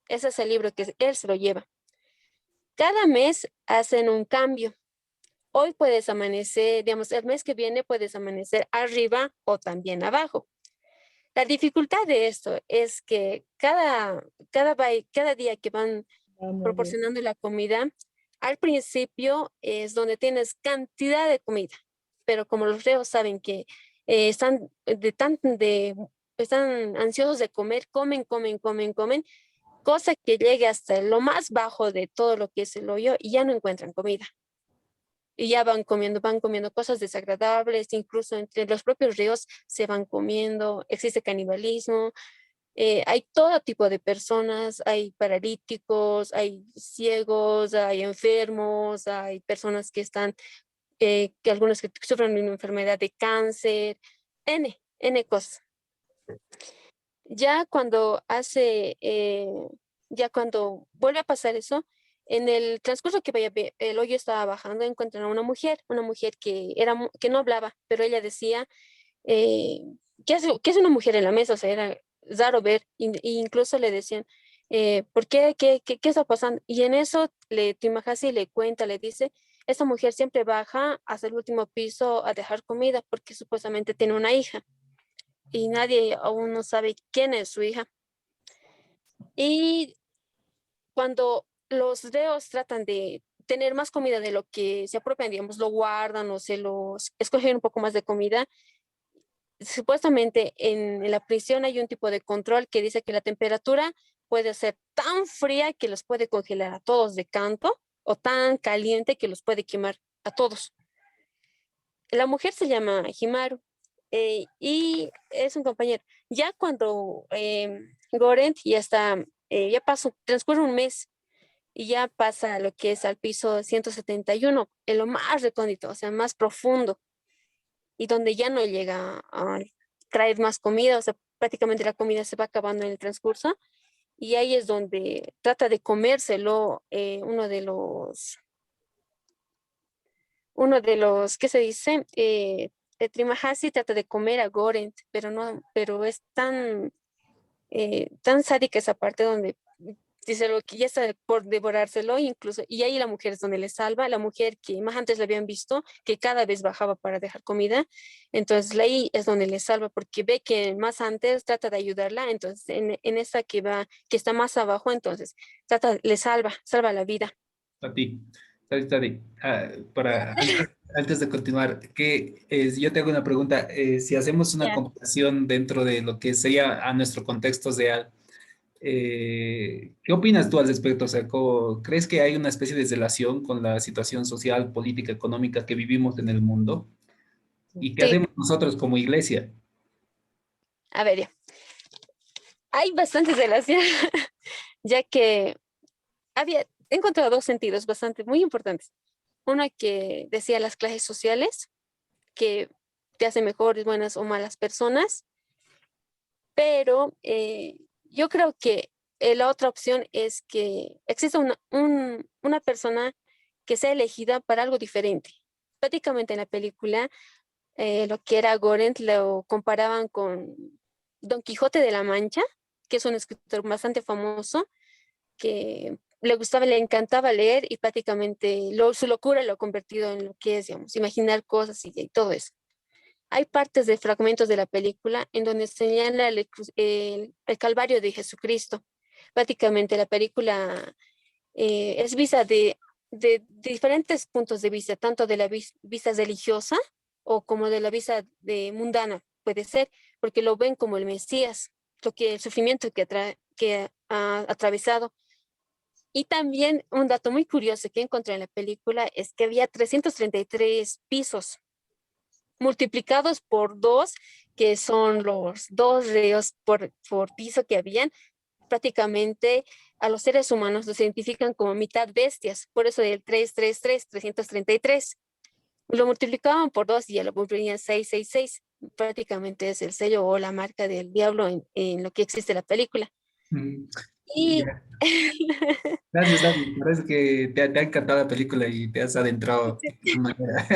Ese es el libro que él se lo lleva. Cada mes hacen un cambio. Hoy puedes amanecer, digamos, el mes que viene puedes amanecer arriba o también abajo. La dificultad de esto es que cada día que van proporcionando la comida, al principio es donde tienes cantidad de comida, pero como los reos saben que están ansiosos de comer, comen, cosa que llegue hasta lo más bajo de todo lo que es el hoyo y ya no encuentran comida. Y ya van comiendo cosas desagradables, incluso entre los propios ríos se van comiendo, existe canibalismo, hay todo tipo de personas, hay paralíticos, hay ciegos, hay enfermos, hay personas que están, que algunos que sufren de una enfermedad de cáncer, N cosas. Ya cuando vuelve a pasar eso, en el transcurso que el hoyo estaba bajando, encuentran a una mujer que no hablaba, pero ella decía, ¿qué hace una mujer en la mesa? O sea, era raro ver, e incluso le decían, ¿por qué? ¿Qué está pasando? Y en eso Trimagasi le cuenta, le dice esta mujer siempre baja hasta el último piso a dejar comida porque supuestamente tiene una hija y nadie aún no sabe quién es su hija. Y cuando los reos tratan de tener más comida de lo que se apropian, digamos, lo guardan o se los escogen un poco más de comida, supuestamente en la prisión hay un tipo de control que dice que la temperatura puede ser tan fría que los puede congelar a todos de canto o tan caliente que los puede quemar a todos. La mujer se llama Himaru y es un compañero. Ya cuando Gorent ya está, ya pasó, transcurre un mes y ya pasa a lo que es al piso 171, en lo más recóndito, o sea, más profundo, y donde ya no llega a traer más comida, o sea, prácticamente la comida se va acabando en el transcurso, y ahí es donde trata de comérselo uno de los, ¿qué se dice? Trimahasi trata de comer a Gorent, pero no, pero es tan sádica esa parte donde dice lo que ya está por devorárselo incluso, y ahí la mujer es donde le salva, la mujer que más antes le habían visto, que cada vez bajaba para dejar comida, entonces ahí es donde le salva, porque ve que más antes trata de ayudarla, entonces en esa que está más abajo, entonces salva la vida. A ti. Tati, antes de continuar, yo te hago una pregunta. Si hacemos una comparación dentro de lo que sería a nuestro contexto real, ¿qué opinas tú al respecto? O sea, ¿crees que hay una especie de relación con la situación social, política, económica que vivimos en el mundo? ¿Y qué hacemos nosotros como iglesia? A ver, ya. Hay bastante relación, ya que he encontrado dos sentidos bastante muy importantes. Uno que decía las clases sociales, que te hace mejores, buenas o malas personas, pero yo creo que la otra opción es que existe una persona que sea elegida para algo diferente. Prácticamente en la película, lo que era Gorent lo comparaban con Don Quijote de la Mancha, que es un escritor bastante famoso, que le encantaba leer y prácticamente su locura lo ha convertido en lo que es, digamos, imaginar cosas y todo eso. Hay partes de fragmentos de la película en donde señala el Calvario de Jesucristo. Prácticamente la película es vista de diferentes puntos de vista, tanto de la vista religiosa o como de la vista mundana, puede ser, porque lo ven como el Mesías, el sufrimiento que ha atravesado. Y también un dato muy curioso que encontré en la película es que había 333 pisos multiplicados por 2, que son los 2 reos por piso que habían. Prácticamente a los seres humanos los identifican como mitad bestias, por eso del 333. Lo multiplicaban por 2 y ya lo volverían 666. Prácticamente es el sello o la marca del diablo en lo que existe la película. Y Gracias, Dani. Parece que te ha encantado la película y te has adentrado de esa manera.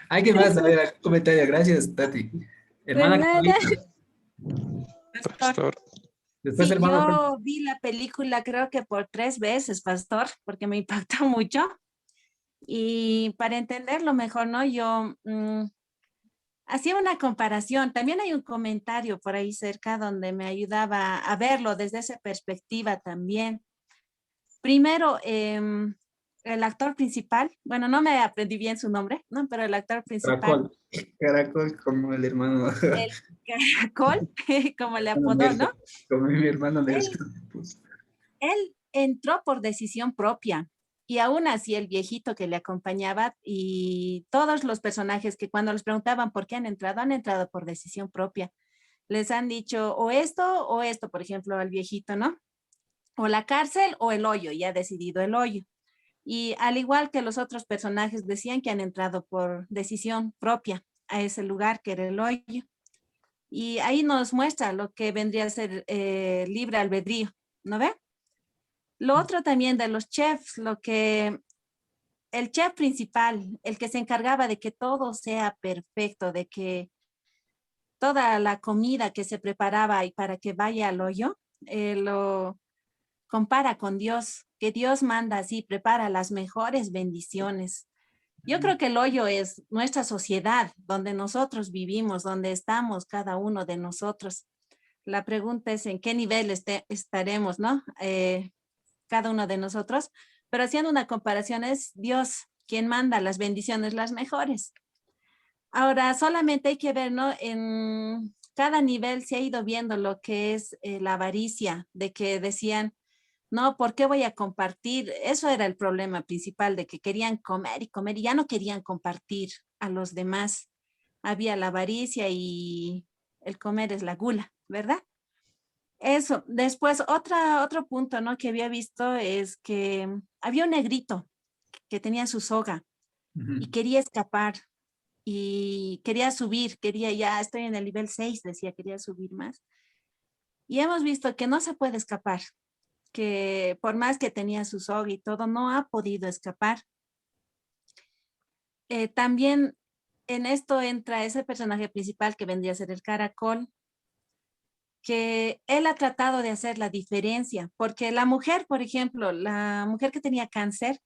Hay que más, a ver, algún comentario. Gracias, Tati. Hermana Carlita. Pastor. Después, Sí, hermano. yo vi la película creo que por 3 veces, pastor, porque me impactó mucho. Y para entenderlo mejor, ¿no? Yo hacía una comparación. También hay un comentario por ahí cerca donde me ayudaba a verlo desde esa perspectiva también. Primero, el actor principal, bueno, no me aprendí bien su nombre, ¿no? Pero el actor principal. Caracol, como el hermano. El Caracol, como le apodó, ¿no? Como mi hermano Él entró por decisión propia y aún así el viejito que le acompañaba y todos los personajes que cuando les preguntaban por qué han entrado por decisión propia. Les han dicho o esto, por ejemplo, al viejito, ¿no? O la cárcel o el hoyo, y ha decidido el hoyo. Y al igual que los otros personajes decían que han entrado por decisión propia a ese lugar que era el hoyo. Y ahí nos muestra lo que vendría a ser libre albedrío, ¿no ve? Lo otro también de los chefs, el chef principal, el que se encargaba de que todo sea perfecto, de que toda la comida que se preparaba y para que vaya al hoyo, lo compara con Dios, que Dios manda así, prepara las mejores bendiciones. Yo creo que el hoyo es nuestra sociedad, donde nosotros vivimos, donde estamos cada uno de nosotros. La pregunta es en qué nivel estaremos, ¿no? Cada uno de nosotros. Pero haciendo una comparación, es Dios quien manda las bendiciones, las mejores. Ahora, solamente hay que ver, ¿no? En cada nivel se ha ido viendo lo que es la avaricia, de que decían, no, ¿por qué voy a compartir? Eso era el problema principal, de que querían comer y ya no querían compartir a los demás. Había la avaricia y el comer es la gula, ¿verdad? Eso. Después, otro punto, ¿no? Que había visto es que había un negrito que tenía su soga y quería escapar y quería subir, ya estoy en el nivel 6, decía, quería subir más. Y hemos visto que no se puede escapar, que por más que tenía su soga y todo, no ha podido escapar. También en esto entra ese personaje principal que vendría a ser el caracol, que él ha tratado de hacer la diferencia, porque la mujer, por ejemplo, la mujer que tenía cáncer,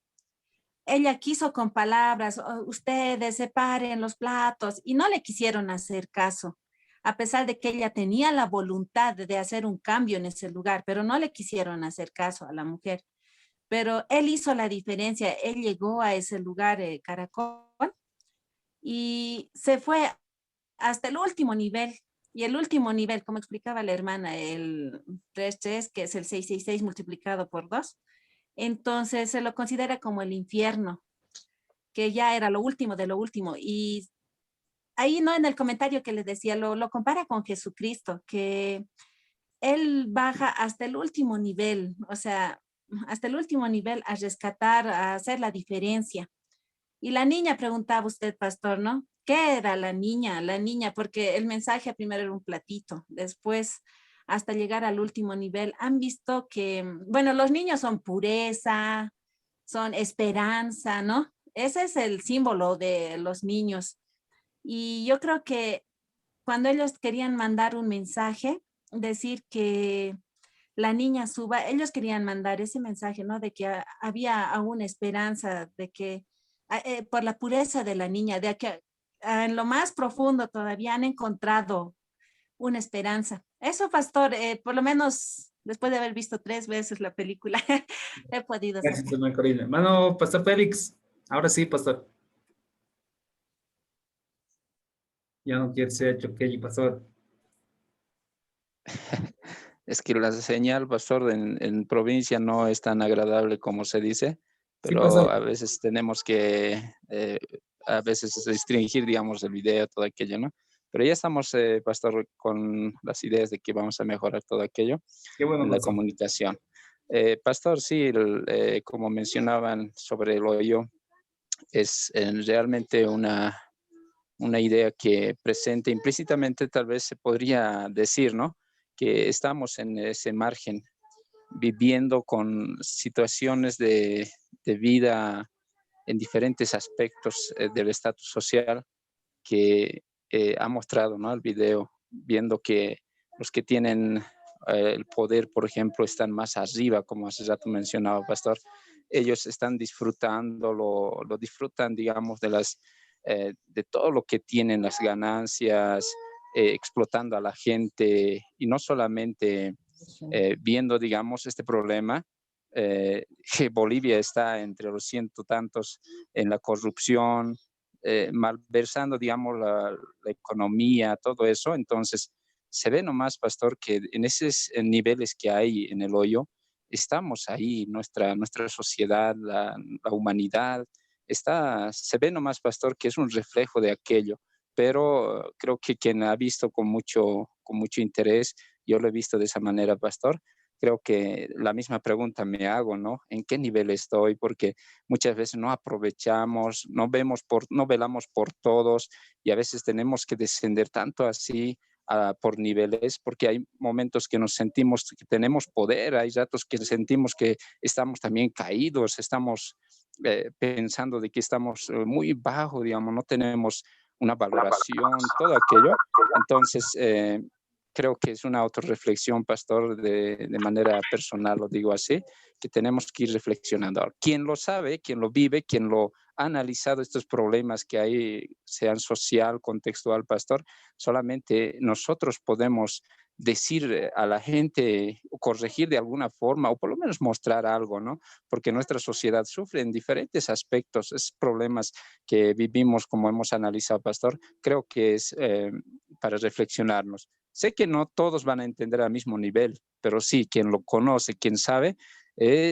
ella quiso con palabras, "Oh, ustedes separen los platos", y no le quisieron hacer caso, a pesar de que ella tenía la voluntad de hacer un cambio en ese lugar, pero no le quisieron hacer caso a la mujer. Pero él hizo la diferencia, él llegó a ese lugar, Caracol, y se fue hasta el último nivel. Y el último nivel, como explicaba la hermana, el 3-3, que es el 666 multiplicado por 2, entonces se lo considera como el infierno, que ya era lo último de lo último. Y ahí, ¿no? En el comentario que les decía, lo compara con Jesucristo, que él baja hasta el último nivel, o sea, hasta el último nivel a rescatar, a hacer la diferencia. Y la niña, preguntaba usted, pastor, ¿no? ¿Qué era la niña? La niña, porque el mensaje primero era un platito, después hasta llegar al último nivel, han visto que, bueno, los niños son pureza, son esperanza, ¿no? Ese es el símbolo de los niños. Y yo creo que cuando ellos querían mandar un mensaje, decir que la niña suba, ellos querían mandar ese mensaje, ¿no? De que había aún esperanza, de que por la pureza de la niña, de que en lo más profundo todavía han encontrado una esperanza. Eso, pastor, por lo menos después de haber visto 3 veces la película, he podido sacar. Gracias, hermana Corina. Hermano, pastor Félix, ahora sí, pastor. Ya no quiere ser choqueño, pastor. Es que la señal, pastor, en provincia no es tan agradable como se dice, pero pastor. a veces tenemos que, a veces restringir, digamos, el video, todo aquello, ¿no? Pero ya estamos, pastor, con las ideas de que vamos a mejorar todo aquello Qué bueno, en la pastor. comunicación. Pastor, sí, como mencionaban sobre el hoyo, es realmente una idea que presenta implícitamente, tal vez se podría decir, ¿no? Que estamos en ese margen, viviendo con situaciones de vida en diferentes aspectos del estatus social que ha mostrado, ¿no? El video, viendo que los que tienen el poder, por ejemplo, están más arriba, como hace rato mencionaba, pastor. Ellos están disfrutando, lo disfrutan, digamos, de todo lo que tienen, las ganancias, explotando a la gente y no solamente viendo, digamos, este problema, que Bolivia está entre los ciento tantos en la corrupción, malversando, digamos, la economía, todo eso. Entonces, se ve nomás, pastor, que en esos niveles que hay en el hoyo, estamos ahí, nuestra sociedad, la humanidad, se ve nomás, pastor, que es un reflejo de aquello, pero creo que quien ha visto con mucho interés, yo lo he visto de esa manera, pastor, creo que la misma pregunta me hago, ¿no? ¿En qué nivel estoy? Porque muchas veces no aprovechamos, no velamos por todos y a veces tenemos que descender tanto así por niveles, porque hay momentos que nos sentimos que tenemos poder, hay ratos que sentimos que estamos también caídos, estamos pensando de que estamos muy bajo, digamos, no tenemos una valoración, todo aquello. Entonces, creo que es una autorreflexión, pastor, de manera personal, lo digo así, que tenemos que ir reflexionando. Ahora, quien lo sabe, quien lo vive, quien lo ha analizado estos problemas que hay, sean social, contextual, pastor. Solamente nosotros podemos decir a la gente, o corregir de alguna forma, o por lo menos mostrar algo, ¿no? Porque nuestra sociedad sufre en diferentes aspectos, esos problemas que vivimos, como hemos analizado, pastor, creo que es para reflexionarnos. Sé que no todos van a entender al mismo nivel, pero sí, quien lo conoce, quien sabe,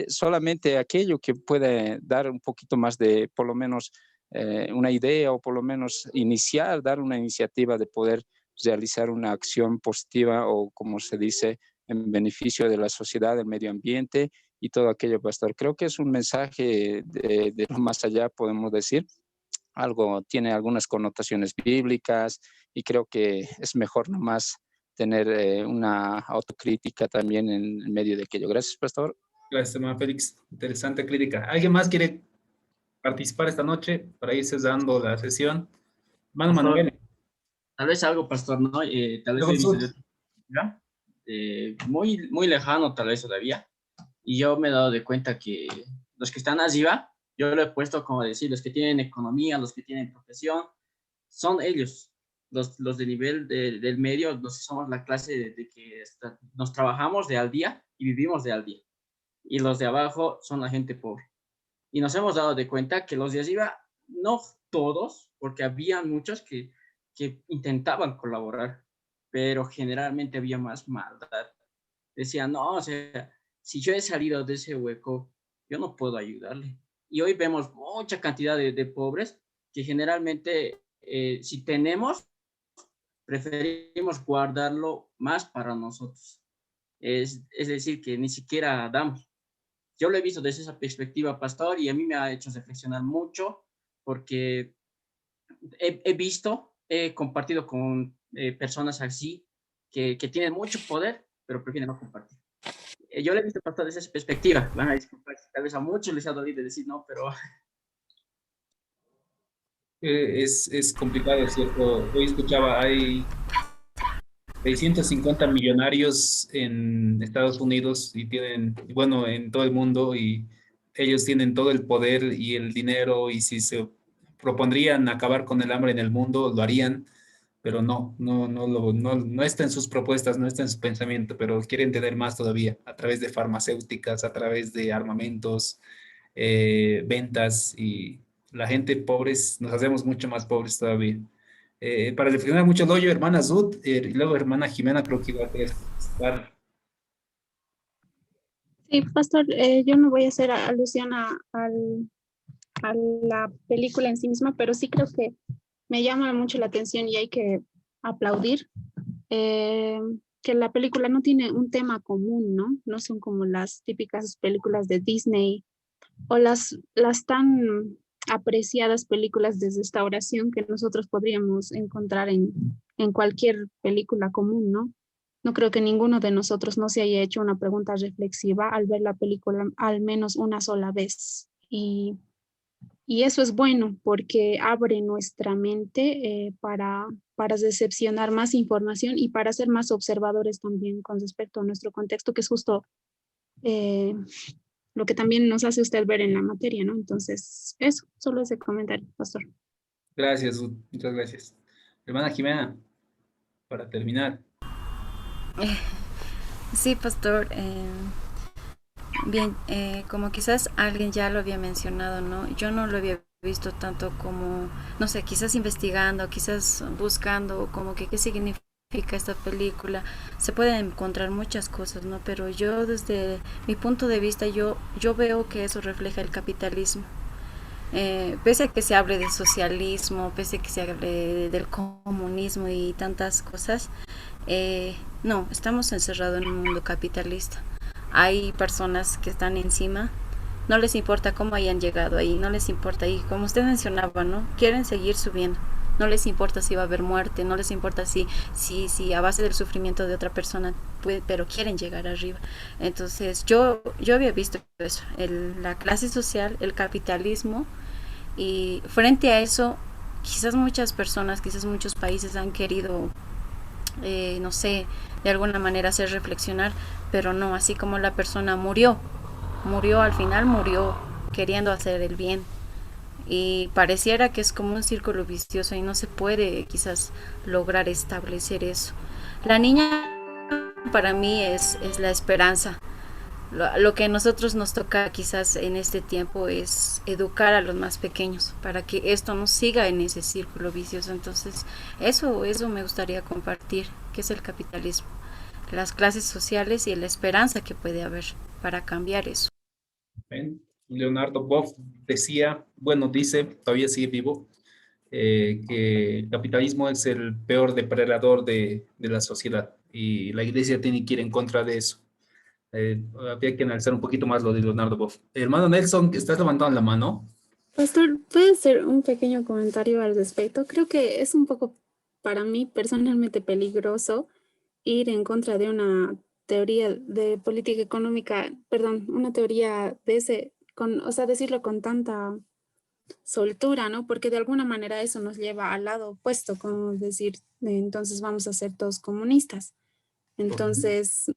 solamente aquello que puede dar un poquito más de, por lo menos, una idea, o por lo menos iniciar, dar una iniciativa de poder realizar una acción positiva, o como se dice, en beneficio de la sociedad, del medio ambiente y todo aquello, pastor. Creo que es un mensaje de lo más allá, podemos decir. Algo tiene algunas connotaciones bíblicas, y creo que es mejor nomás tener una autocrítica también en medio de aquello. Gracias, pastor. Gracias, hermano Félix. Interesante crítica. ¿Alguien más quiere participar esta noche para ir dando la sesión? Hermano Manuel. Tal vez algo, pastor, ¿no? Tal vez he visto muy, muy lejano, tal vez todavía. Y yo me he dado de cuenta que los que están arriba, yo lo he puesto como decir, los que tienen economía, los que tienen profesión, son ellos, los de nivel del medio, los que somos la clase de que nos trabajamos de al día y vivimos de al día. Y los de abajo son la gente pobre. Y nos hemos dado de cuenta que los de arriba, no todos, porque había muchos que intentaban colaborar, pero generalmente había más maldad. Decían, no, o sea, si yo he salido de ese hueco, yo no puedo ayudarle. Y hoy vemos mucha cantidad de pobres que generalmente, si tenemos, preferimos guardarlo más para nosotros. Es decir, que ni siquiera damos. Yo lo he visto desde esa perspectiva, pastor, y a mí me ha hecho reflexionar mucho, porque he compartido con personas así, que tienen mucho poder, pero prefieren no compartir. Yo lo he visto, pastor, desde esa perspectiva. Van a disculpar, tal vez a muchos les ha dolido decir no, pero... Es complicado, ¿cierto? Hoy escuchaba, hay 650 millonarios en Estados Unidos y tienen, bueno, en todo el mundo, y ellos tienen todo el poder y el dinero, y si se propondrían acabar con el hambre en el mundo, lo harían, pero no está en sus propuestas, no está en su pensamiento, pero quieren tener más todavía, a través de farmacéuticas, a través de armamentos, ventas, y la gente pobres, nos hacemos mucho más pobres todavía. Para reflexionar mucho lo yo, hermana Zud, y luego hermana Jimena, creo que iba a participar. Sí, pastor, yo no voy a hacer alusión a la película en sí misma, pero sí creo que me llama mucho la atención y hay que aplaudir que la película no tiene un tema común, ¿no? No son como las típicas películas de Disney o las tan apreciadas películas de restauración que nosotros podríamos encontrar en cualquier película común, ¿no? No creo que ninguno de nosotros no se haya hecho una pregunta reflexiva al ver la película al menos una sola vez. Y eso es bueno porque abre nuestra mente para recepcionar más información y para ser más observadores también con respecto a nuestro contexto, que es justo lo que también nos hace usted ver en la materia, ¿no? Entonces, eso, solo ese comentario, pastor. Gracias, muchas gracias. Hermana Jimena, para terminar. Sí, pastor. Bien, como quizás alguien ya lo había mencionado, ¿no? Yo no lo había visto tanto como, no sé, quizás investigando, quizás buscando como que qué significa esta película. Se pueden encontrar muchas cosas, ¿no? Pero yo desde mi punto de vista, yo veo que eso refleja el capitalismo. Pese a que se hable de socialismo, pese a que se hable del comunismo y tantas cosas, no, estamos encerrados en un mundo capitalista. Hay personas que están encima, no les importa cómo hayan llegado ahí, no les importa, y como usted mencionaba, ¿no? Quieren seguir subiendo, no les importa si va a haber muerte, no les importa si a base del sufrimiento de otra persona, pero quieren llegar arriba. Entonces yo había visto eso, la clase social, el capitalismo, y frente a eso, quizás muchas personas, quizás muchos países han querido, no sé, de alguna manera hacer reflexionar, pero no, así como la persona murió al final, murió queriendo hacer el bien. y pareciera que es como un círculo vicioso y no se puede quizás lograr establecer eso. La niña para mí es la esperanza. Lo que a nosotros nos toca quizás en este tiempo es educar a los más pequeños para que esto no siga en ese círculo vicioso. Entonces, eso me gustaría compartir, que es el capitalismo, las clases sociales y la esperanza que puede haber para cambiar eso. Bien. Leonardo Boff decía, bueno, dice, todavía sigue vivo, que el capitalismo es el peor depredador de la sociedad y la iglesia tiene que ir en contra de eso. Había que analizar un poquito más lo de Leonardo Boff. Hermano Nelson, ¿estás levantando la mano? Pastor, ¿puede hacer un pequeño comentario al respecto? Creo que es un poco, para mí personalmente, peligroso ir en contra de una teoría de política económica, perdón, una teoría de ese, o sea, decirlo con tanta soltura, ¿no? Porque de alguna manera eso nos lleva al lado opuesto, como decir, entonces vamos a ser todos comunistas. Entonces,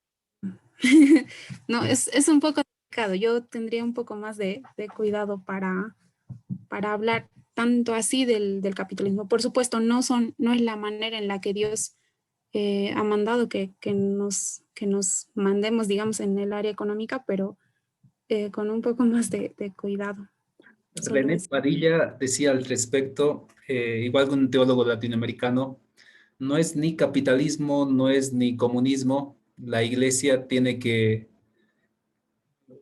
no, es un poco delicado. Yo tendría un poco más de cuidado para hablar tanto así del capitalismo. Por supuesto, no es la manera en la que Dios ha mandado que nos mandemos, digamos, en el área económica, pero con un poco más de cuidado. René Padilla decía al respecto, igual que un teólogo latinoamericano, no es ni capitalismo, no es ni comunismo. La iglesia tiene que,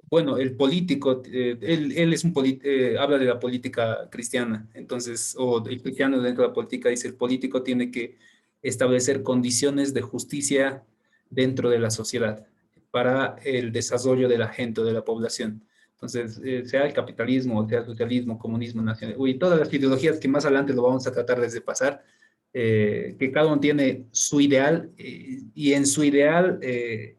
bueno, el político, él es habla de la política cristiana, entonces, o el cristiano dentro de la política dice, el político tiene que establecer condiciones de justicia dentro de la sociedad para el desarrollo de la gente o de la población. Entonces, sea el capitalismo, sea el socialismo, comunismo, nacional, y todas las ideologías que más adelante lo vamos a tratar de pasar, que cada uno tiene su ideal y en su ideal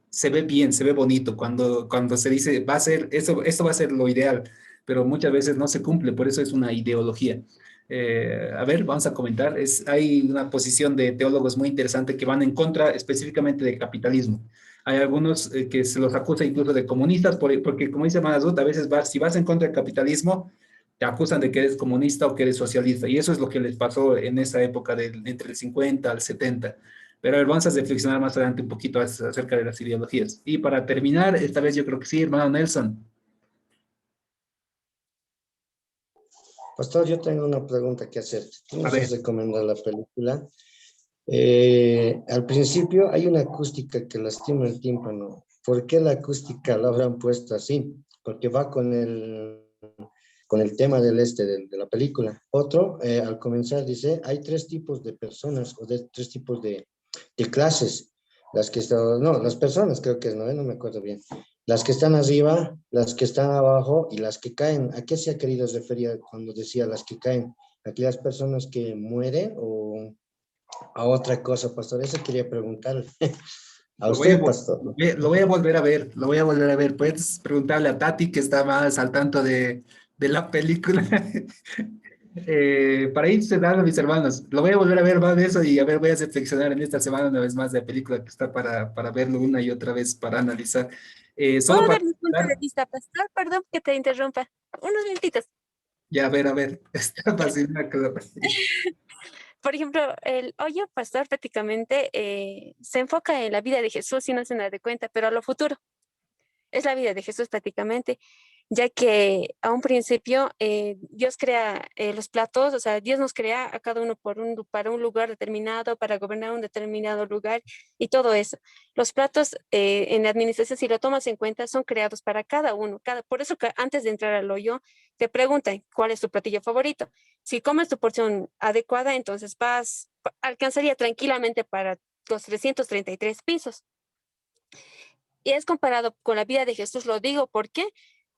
se ve bien, se ve bonito cuando se dice va a ser, esto va a ser lo ideal, pero muchas veces no se cumple, por eso es una ideología. A ver, vamos a comentar, hay una posición de teólogos muy interesante que van en contra específicamente del capitalismo. Hay algunos que se los acusa incluso de comunistas, porque como dice Manazut, a veces si vas en contra del capitalismo, te acusan de que eres comunista o que eres socialista, y eso es lo que les pasó en esa época entre el 50 al 70. Pero a ver, vamos a reflexionar más adelante un poquito acerca de las ideologías. Y para terminar, esta vez yo creo que sí, hermano Nelson. Pastor, yo tengo una pregunta que hacer. Tú nos has recomendado la película. Al principio hay una acústica que lastima el tímpano. ¿Por qué la acústica la habrán puesto así? Porque va con el tema de la película. Otro, al comenzar dice, hay tres tipos de personas o tres tipos de clases. Las que están, no, las personas creo que es, no me acuerdo bien. Las que están arriba, las que están abajo y las que caen. ¿A qué se ha querido referir cuando decía las que caen? ¿Aquellas personas que mueren o a otra cosa, pastor? Eso quería preguntarle. A usted, pastor. Lo voy a volver a ver. Puedes preguntarle a Tati, que está más al tanto de la película. Para ir cerrando, mis hermanos, lo voy a volver a ver más de eso y a ver, voy a reflexionar en esta semana una vez más de la película que está para verlo una y otra vez, para analizar. Solo ¿Puedo para dar mi punto de vista, pastor? Perdón que te interrumpa. Unos minutitos. Ya, a ver, está fácil. Por ejemplo, el hoyo pastor prácticamente se enfoca en la vida de Jesús y no se da de cuenta, pero a lo futuro. Es la vida de Jesús prácticamente, ya que a un principio Dios crea los platos, o sea, Dios nos crea a cada uno para un lugar determinado, para gobernar un determinado lugar y todo eso. Los platos en la administración, si lo tomas en cuenta, son creados para cada uno. Por eso que antes de entrar al hoyo, te preguntan cuál es tu platillo favorito. Si comes tu porción adecuada, entonces alcanzaría tranquilamente para los 333 pisos. Y es comparado con la vida de Jesús, lo digo, ¿por qué?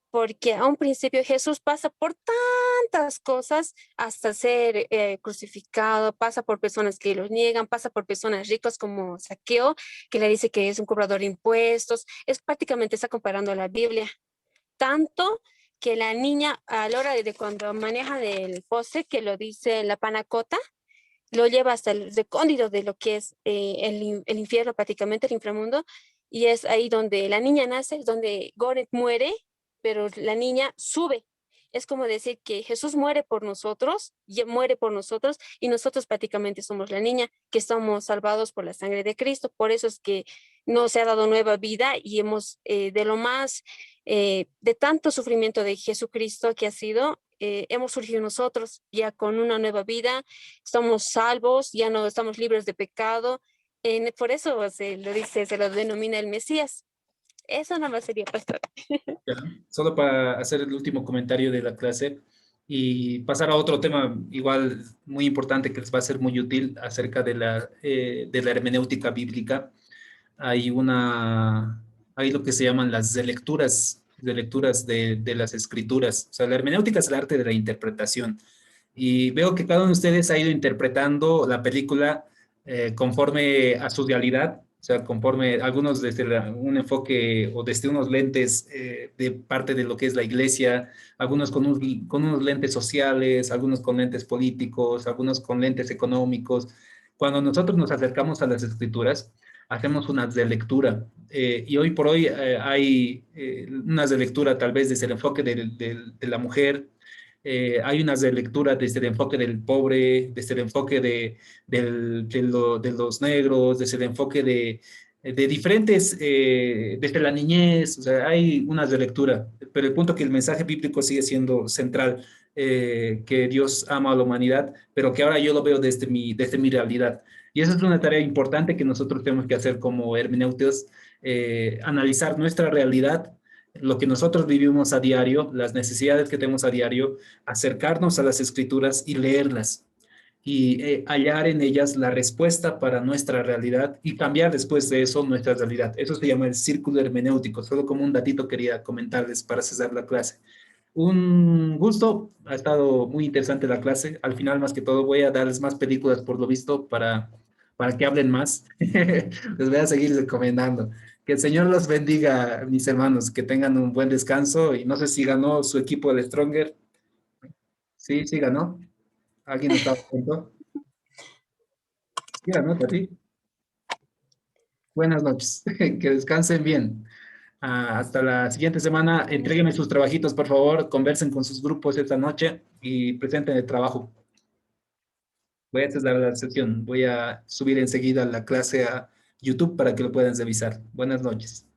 Porque a un principio Jesús pasa por tantas cosas hasta ser crucificado, pasa por personas que los niegan, pasa por personas ricas como Saqueo, que le dice que es un cobrador de impuestos, prácticamente está comparando a la Biblia, tanto que la niña a la hora de cuando maneja el postre, que lo dice la panacota, lo lleva hasta el recóndito de lo que es el infierno, prácticamente el inframundo, y es ahí donde la niña nace, donde Goret muere, pero la niña sube. es como decir que Jesús muere por nosotros, y nosotros prácticamente somos la niña, que somos salvados por la sangre de Cristo. Por eso es que nos ha dado nueva vida y hemos, de tanto sufrimiento de Jesucristo que ha sido, hemos surgido nosotros ya con una nueva vida, somos salvos, ya no estamos libres de pecado. Por eso se lo denomina el Mesías. Eso nomás sería, pastor. Ya, solo para hacer el último comentario de la clase y pasar a otro tema igual muy importante que les va a ser muy útil acerca de la hermenéutica bíblica. Hay lo que se llaman las de lecturas de las escrituras. O sea, la hermenéutica es el arte de la interpretación. Y veo que cada uno de ustedes ha ido interpretando la película conforme a su realidad, o sea, conforme algunos desde un enfoque o desde unos lentes de parte de lo que es la iglesia, algunos con unos lentes sociales, algunos con lentes políticos, algunos con lentes económicos. Cuando nosotros nos acercamos a las escrituras, hacemos unas de lectura. Y hoy por hoy hay unas de lectura tal vez desde el enfoque de la mujer, hay unas de lectura desde el enfoque del pobre, desde el enfoque de los negros, desde el enfoque de diferentes, desde la niñez, o sea, hay unas de lectura, pero el punto es que el mensaje bíblico sigue siendo central, que Dios ama a la humanidad, pero que ahora yo lo veo desde mi realidad. Y esa es una tarea importante que nosotros tenemos que hacer como hermeneutas, analizar nuestra realidad, lo que nosotros vivimos a diario, las necesidades que tenemos a diario, acercarnos a las escrituras y leerlas y hallar en ellas la respuesta para nuestra realidad y cambiar después de eso nuestra realidad. Eso se llama el círculo hermenéutico. Solo como un datito quería comentarles para cesar la clase. Un gusto, ha estado muy interesante la clase. Al final, más que todo, voy a darles más películas por lo visto para que hablen más. Les voy a seguir recomendando. Que el Señor los bendiga, mis hermanos, que tengan un buen descanso y no sé si ganó su equipo el Stronger. Sí, sí ganó. ¿Alguien está atento? Sí ganó, Tati. Buenas noches. Que descansen bien. Hasta la siguiente semana. Entréguenme sus trabajitos, por favor. Conversen con sus grupos esta noche y presenten el trabajo. Voy a cesar la sesión. Voy a subir enseguida la clase a YouTube para que lo puedan revisar. Buenas noches.